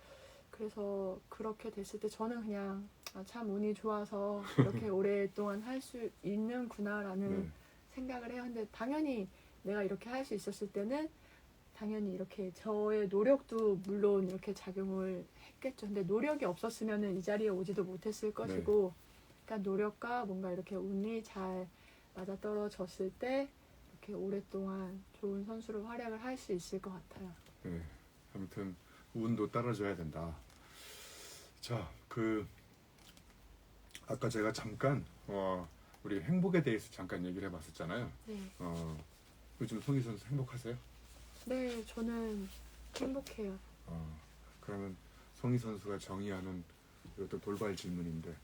그래서 그렇게 됐을 때 저는 그냥 참 운이 좋아서 이렇게 오랫동안 할 수 있는구나라는 생각을 해요. 근데 당연히 내가 이렇게 할 수 있었을 때는 당연히 이렇게 저의 노력도 물론 이렇게 작용을 했겠죠. 근데 노력이 없었으면 이 자리에 오지도 못했을 것이고 그러니까 노력과 뭔가 이렇게 운이 잘 맞아떨어졌을 때 이렇게 오랫동안 좋은 선수로 활약을 할 수 있을 것 같아요. 네, 아무튼 운도 따라줘야 된다. 자, 아까 제가 잠깐 우리 행복에 대해서 잠깐 얘기를 해봤었잖아요. 네. 요즘 송희 선수 행복하세요? 네, 저는 행복해요. 그러면 송희 선수가 정의하는 이것도 돌발 질문인데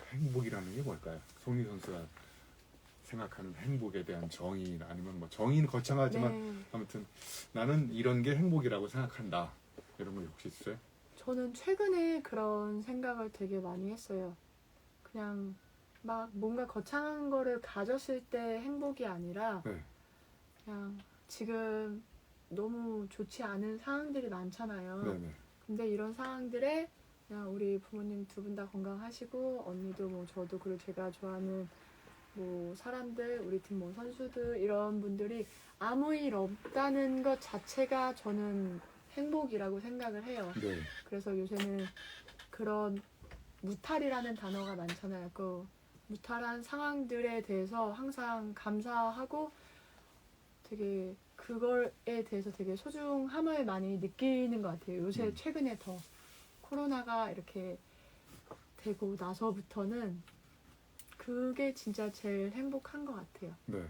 행복이라는 게 뭘까요? 송희 선수가 생각하는 행복에 대한 정의 아니면 뭐 정의는 거창하지만 네, 아무튼 나는 이런 게 행복이라고 생각한다. 이런 거 혹시 있어요? 저는 최근에 그런 생각을 되게 많이 했어요. 그냥 막 뭔가 거창한 거를 가졌을 때 행복이 아니라 네. 그냥 지금 너무 좋지 않은 상황들이 많잖아요. 네네. 근데 이런 상황들에 그냥 우리 부모님 두 분 다 건강하시고 언니도 뭐 저도 그리고 제가 좋아하는 뭐 사람들 우리 팀 뭐 선수들 이런 분들이 아무 일 없다는 것 자체가 저는 행복이라고 생각을 해요. 네. 그래서 요새는 그런 무탈이라는 단어가 많잖아요. 그 무탈한 상황들에 대해서 항상 감사하고 되게 그거에 대해서 되게 소중함을 많이 느끼는 것 같아요. 요새 최근에 더 코로나가 이렇게 되고 나서부터는 그게 진짜 제일 행복한 것 같아요. 네.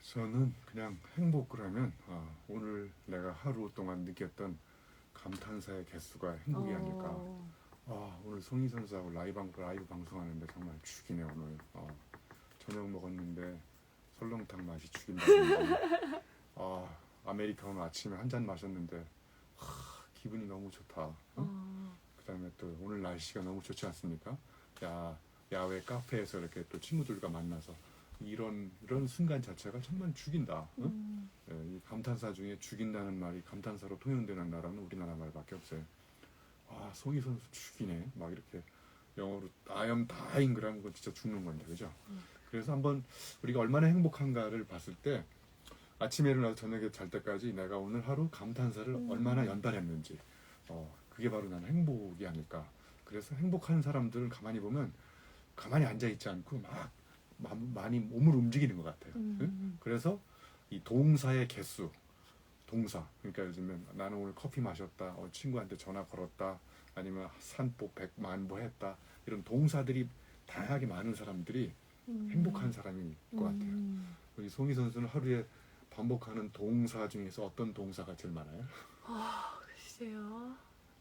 저는 그냥 행복을 하면 오늘 내가 하루 동안 느꼈던 감탄사의 개수가 행복이 아닐까. 오늘 송희 선수하고 라이브 방송하는데 정말 죽이네 오늘. 저녁 먹었는데 설렁탕 맛이 죽인다든지. 아메리카노 아침에 한 잔 마셨는데 기분이 너무 좋다. 그다음에 또 오늘 날씨가 너무 좋지 않습니까? 야외 카페에서 이렇게 또 친구들과 만나서 이런 순간 자체가 정말 죽인다. 이 감탄사 중에 죽인다는 말이 감탄사로 통용되는 나라는 우리나라 말밖에 없어요. 송희 선수 죽이네. 막 이렇게 영어로 I am dying 그러면 그건 진짜 죽는 건데, 그죠? 그래서 한번 우리가 얼마나 행복한가를 봤을 때 아침에 일어나서 저녁에 잘 때까지 내가 오늘 하루 감탄사를 얼마나 연달했는지 그게 바로 나는 행복이 아닐까. 그래서 행복한 사람들을 가만히 보면 가만히 앉아있지 않고 막 많이 몸을 움직이는 것 같아요. 응? 그래서 이 동사의 개수 동사 그러니까 요즘엔 나는 오늘 커피 마셨다 친구한테 전화 걸었다 아니면 산보 백만보 했다 이런 동사들이 다양하게 많은 사람들이 행복한 사람인 것 같아요. 우리 송희 선수는 하루에 반복하는 동사 중에서 어떤 동사가 제일 많아요? 글쎄요.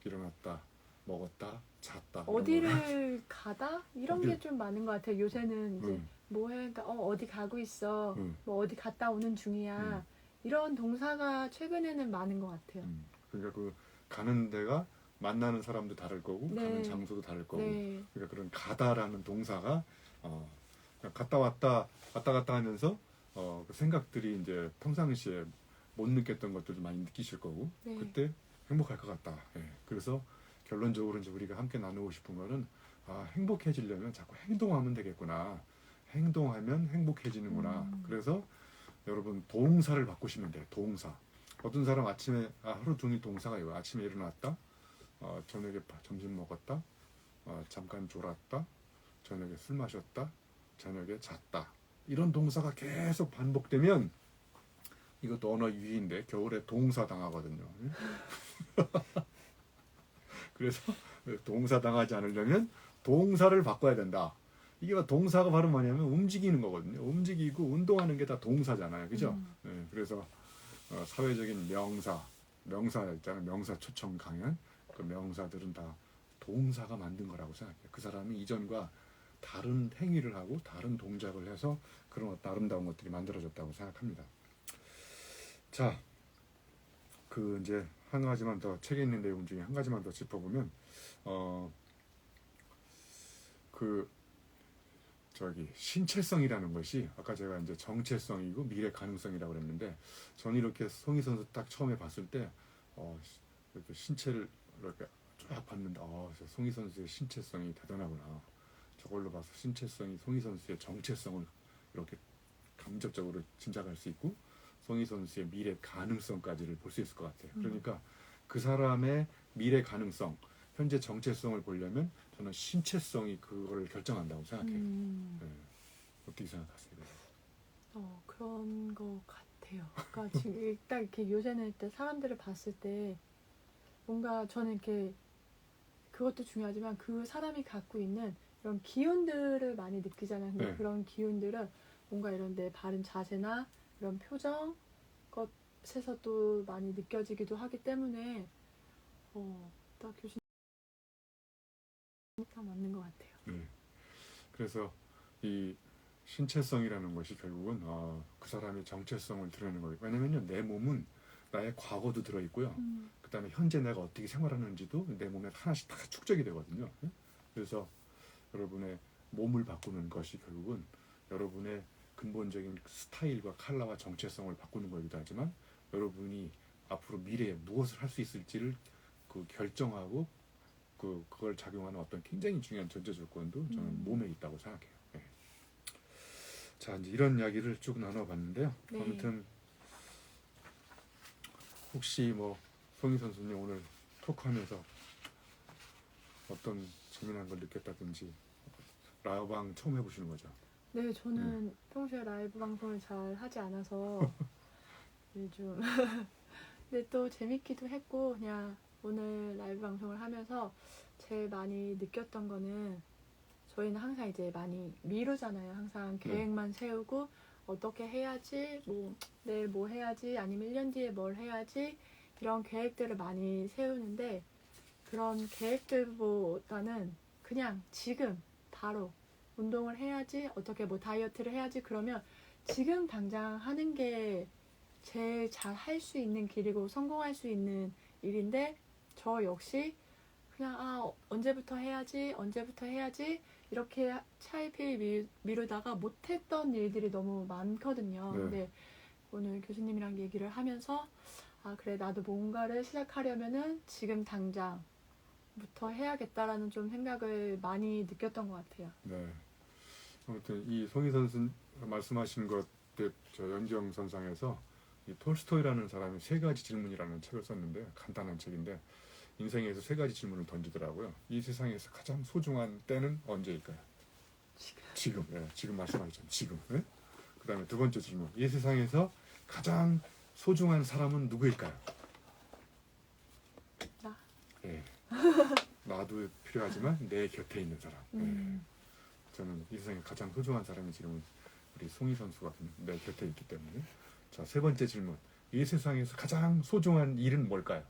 일어났다, 먹었다, 잤다. 어디를 가다? 이런 게 어디? 좀 많은 것 같아요. 요새는 이제 뭐 해? 그러니까 어디 가고 있어. 뭐 어디 갔다 오는 중이야. 이런 동사가 최근에는 많은 것 같아요. 그러니까 그 가는 데가 만나는 사람도 다를 거고 네. 가는 장소도 다를 거고 네. 그러니까 그런 가다라는 동사가 그냥 갔다 왔다 갔다 하면서 그 생각들이 이제 평상시에 못 느꼈던 것들도 많이 느끼실 거고 네. 그때 행복할 것 같다. 예. 그래서 결론적으로 이제 우리가 함께 나누고 싶은 거는 행복해지려면 자꾸 행동하면 되겠구나. 행동하면 행복해지는구나. 그래서 여러분 동사를 바꾸시면 돼요. 동사. 어떤 사람 아침에 하루 종일 동사가 이거 아침에 일어났다. 저녁에 점심 먹었다. 잠깐 졸았다. 저녁에 술 마셨다. 저녁에 잤다. 이런 동사가 계속 반복되면 이것도 언어 유희인데 겨울에 동사 당하거든요. 그래서 동사 당하지 않으려면 동사를 바꿔야 된다. 이게 동사가 바로 뭐냐면 움직이는 거거든요. 움직이고 운동하는 게 다 동사잖아요. 그죠? 네, 그래서 사회적인 명사 있잖아요. 명사 초청 강연. 그 명사들은 다 동사가 만든 거라고 생각해요. 그 사람이 이전과 다른 행위를 하고 다른 동작을 해서 그런 아름다운 것들이 만들어졌다고 생각합니다. 자, 이제 한 가지만 더 책에 있는 내용 중에 한 가지만 더 짚어보면 신체성이라는 것이 아까 제가 이제 정체성이고 미래 가능성이라고 그랬는데 저는 이렇게 송희 선수 딱 처음에 봤을 때 이렇게 신체를 이렇게 쫙 봤는데 송희 선수의 신체성이 대단하구나. 저걸로 봐서 신체성이 송희 선수의 정체성을 이렇게 감접적으로 짐작할 수 있고 송희 선수의 미래 가능성까지를 볼 수 있을 것 같아요. 그러니까 그 사람의 미래 가능성 현재 정체성을 보려면 저는 신체성이 그거를 결정한다고 생각해요. 네. 어떻게 생각하세요? 그런 것 같아요. 그러니까 지금 딱 이렇게 요새는 일단 사람들을 봤을 때 뭔가 저는 이렇게 그것도 중요하지만 그 사람이 갖고 있는 이런 기운들을 많이 느끼잖아요. 근데 네. 그런 기운들은 뭔가 이런 내 바른 자세나 이런 표정 것에서도 많이 느껴지기도 하기 때문에 딱 교수님 딱 맞는 것 같아요. 네. 그래서 이 신체성이라는 것이 결국은 그 사람의 정체성을 드러내는 거예요. 왜냐면요, 내 몸은 나의 과거도 들어있고요. 그 다음에 현재 내가 어떻게 생활하는지도 내 몸에 하나씩 다 축적이 되거든요. 그래서 여러분의 몸을 바꾸는 것이 결국은 여러분의 근본적인 스타일과 컬러와 정체성을 바꾸는 거기도 하지만 여러분이 앞으로 미래에 무엇을 할 수 있을지를 그 결정하고 그걸 작용하는 어떤 굉장히 중요한 전제 조건도 저는 몸에 있다고 생각해요. 네. 자, 이제 이런 이야기를 쭉 나눠봤는데요. 네. 아무튼 혹시 뭐 송희 선수님 오늘 토크하면서 어떤 재미난 걸 느꼈다든지 라방 처음 해보시는 거죠? 네, 저는 평소에 라이브 방송을 잘 하지 않아서 요즘 근데 또 재밌기도 했고 그냥 오늘 라이브 방송을 하면서 제일 많이 느꼈던 거는 저희는 항상 이제 많이 미루잖아요. 항상 계획만 세우고 어떻게 해야지, 뭐 내일 뭐 해야지, 아니면 1년 뒤에 뭘 해야지 이런 계획들을 많이 세우는데 그런 계획들보다는 그냥 지금 바로 운동을 해야지, 어떻게 뭐 다이어트를 해야지 그러면 지금 당장 하는 게 제일 잘 할 수 있는 길이고 성공할 수 있는 일인데 저 역시 그냥 언제부터 해야지 이렇게 차일피일 미루다가 못했던 일들이 너무 많거든요. 네. 근데 오늘 교수님이랑 얘기를 하면서 그래 나도 뭔가를 시작하려면은 지금 당장부터 해야겠다라는 좀 생각을 많이 느꼈던 것 같아요. 네. 아무튼 이 송희 선수 말씀하신 것들 저 연경선상에서 이 톨스토이라는 사람이 세 가지 질문이라는 책을 썼는데 간단한 책인데 인생에서 세 가지 질문을 던지더라고요. 이 세상에서 가장 소중한 때는 언제일까요? 지금. 예, 지금 말씀하셨잖아요. 지금. 예? 그다음에 두 번째 질문. 이 세상에서 가장 소중한 사람은 누구일까요? 나. 예. 나도 필요하지만 내 곁에 있는 사람. 예. 저는 이 세상에 가장 소중한 사람이 지금 우리 송희 선수가 내 곁에 있기 때문에. 자, 세 번째 질문. 이 세상에서 가장 소중한 일은 뭘까요?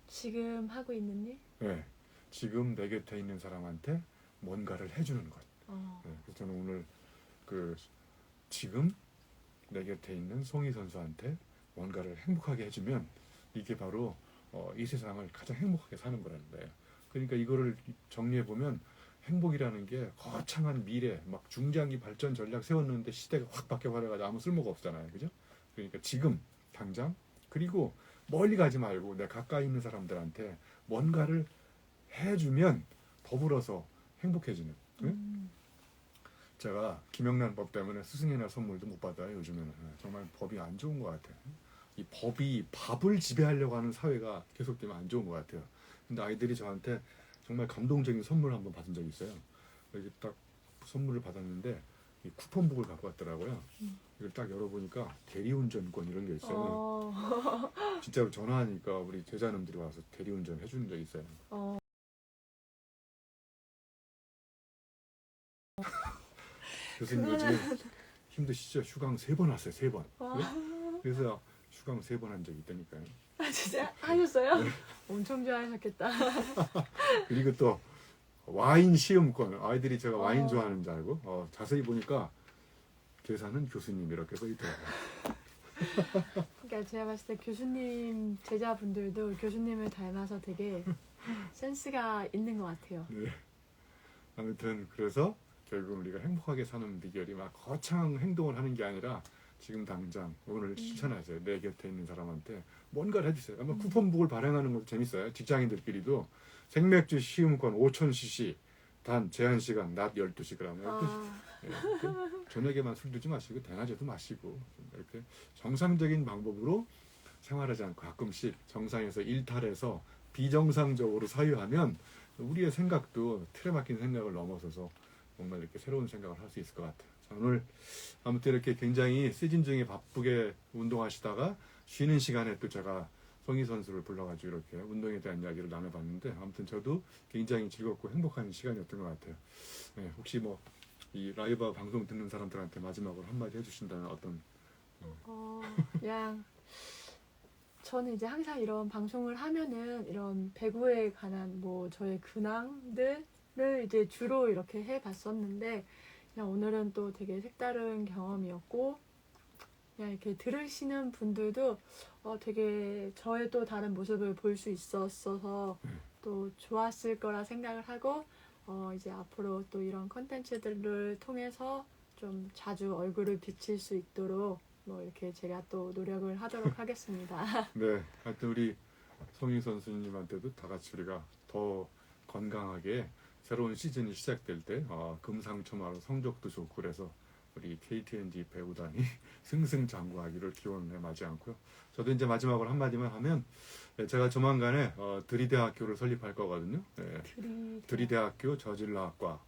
지금 하고 있는 일? 네, 지금 내 곁에 있는 사람한테 뭔가를 해주는 것. 어. 네, 그래서 저는 오늘 그 지금 내 곁에 있는 송희 선수한테 뭔가를 행복하게 해주면 이게 바로 이 세상을 가장 행복하게 사는 거라는 거예요. 그러니까 이거를 정리해 보면 행복이라는 게 거창한 미래, 막 중장기 발전 전략 세웠는데 시대가 확 바뀌어버려가지고 아무 쓸모가 없잖아요, 그죠? 그러니까 지금 당장 그리고 멀리 가지 말고 내 가까이 있는 사람들한테 뭔가를 해주면 더불어서 행복해지는. 응? 제가 김영란 법 때문에 스승이나 선물도 못 받아요 요즘에는. 정말 법이 안 좋은 것 같아요. 이 법이 밥을 지배하려고 하는 사회가 계속되면 안 좋은 것 같아요. 근데 아이들이 저한테 정말 감동적인 선물을 한번 받은 적이 있어요. 여기 딱 선물을 받았는데 이 쿠폰북을 갖고 왔더라고요. 이걸 딱 열어보니까 대리운전권 이런 게 있어요. 진짜로 전화하니까 우리 제자놈들이 와서 대리운전 해주는 적이 있어요. 교수님 요즘에 힘드시죠? 휴강 3번 왔어요. 3번. 네? 그래서 휴강 3번 한 적이 있다니까요. 진짜 하셨어요? 네. 엄청 좋아하셨겠다. 그리고 또 와인 시음권. 아이들이 제가 와인 좋아하는 줄 알고 자세히 보니까 계산은 교수님 이렇게 써 있더라고요. 그러니까 제가 봤을 때 교수님 제자분들도 교수님을 닮아서 되게 센스가 있는 것 같아요. 네. 아무튼 그래서 결국 우리가 행복하게 사는 비결이 막 거창한 행동을 하는 게 아니라 지금 당장 오늘 실천하세요. 내 곁에 있는 사람한테 뭔가를 해주세요. 아마 쿠폰북을 발행하는 것도 재밌어요. 직장인들끼리도 생맥주 시음권 5,000cc 단 제한 시간 낮 12시 그러면 저녁에만 술 드지 마시고 대낮에도 마시고 이렇게 정상적인 방법으로 생활하지 않고 가끔씩 정상에서 일탈해서 비정상적으로 사유하면 우리의 생각도 틀에 박힌 생각을 넘어서서 정말 이렇게 새로운 생각을 할 수 있을 것 같아요. 자, 오늘 아무튼 이렇게 굉장히 시즌 중에 바쁘게 운동하시다가 쉬는 시간에 또 제가 송희 선수를 불러가지고 이렇게 운동에 대한 이야기를 나눠봤는데 아무튼 저도 굉장히 즐겁고 행복한 시간이었던 것 같아요. 네, 혹시 뭐 이 라이브 방송 듣는 사람들한테 마지막으로 한마디 해주신다면 어떤? 그냥 저는 이제 항상 이런 방송을 하면은 이런 배구에 관한 뭐 저의 근황들을 이제 주로 이렇게 해봤었는데 그냥 오늘은 또 되게 색다른 경험이었고 그냥 이렇게 들으시는 분들도 되게 저의 또 다른 모습을 볼 수 있었어서 또 좋았을 거라 생각을 하고 이제 앞으로 또 이런 컨텐츠들을 통해서 좀 자주 얼굴을 비칠 수 있도록 뭐 이렇게 제가 또 노력을 하도록 하겠습니다. 네, 하여튼 우리 송희 선수님한테도 다 같이 우리가 더 건강하게 새로운 시즌이 시작될 때 금상첨화로 성적도 좋고 그래서 우리 KTNG 배구단이 승승장구하기를 기원해 마지 않고요. 저도 이제 마지막으로 한마디만 하면 제가 조만간에 드리대학교를 설립할 거거든요. 네, 드리대학교 저질러학과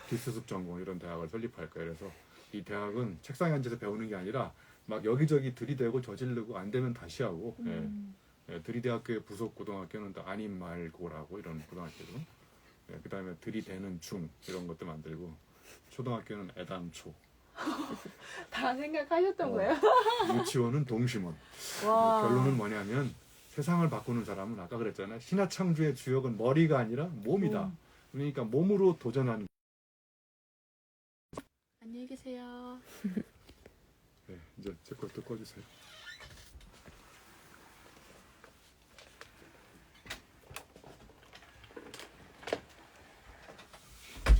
디스습 전공 이런 대학을 설립할 거예요. 그래서 이 대학은 책상에 앉아서 배우는 게 아니라 막 여기저기 들이대고 저지르고 안 되면 다시 하고 드리대학교의 부속 고등학교는 또 아님 말고라고 이런 고등학교도 그 다음에 들이대는 중 이런 것도 만들고 초등학교는 애당초 다 생각하셨던 거예요? 유치원은 동심원. 와. 결론은 뭐냐면 세상을 바꾸는 사람은 아까 그랬잖아요. 신화창조의 주역은 머리가 아니라 몸이다. 그러니까 몸으로 도전하는. 안녕히 계세요. 네, 이제 제 것도 꺼주세요.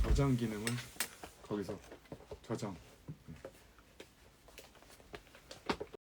저장 기능은 거기서 저장.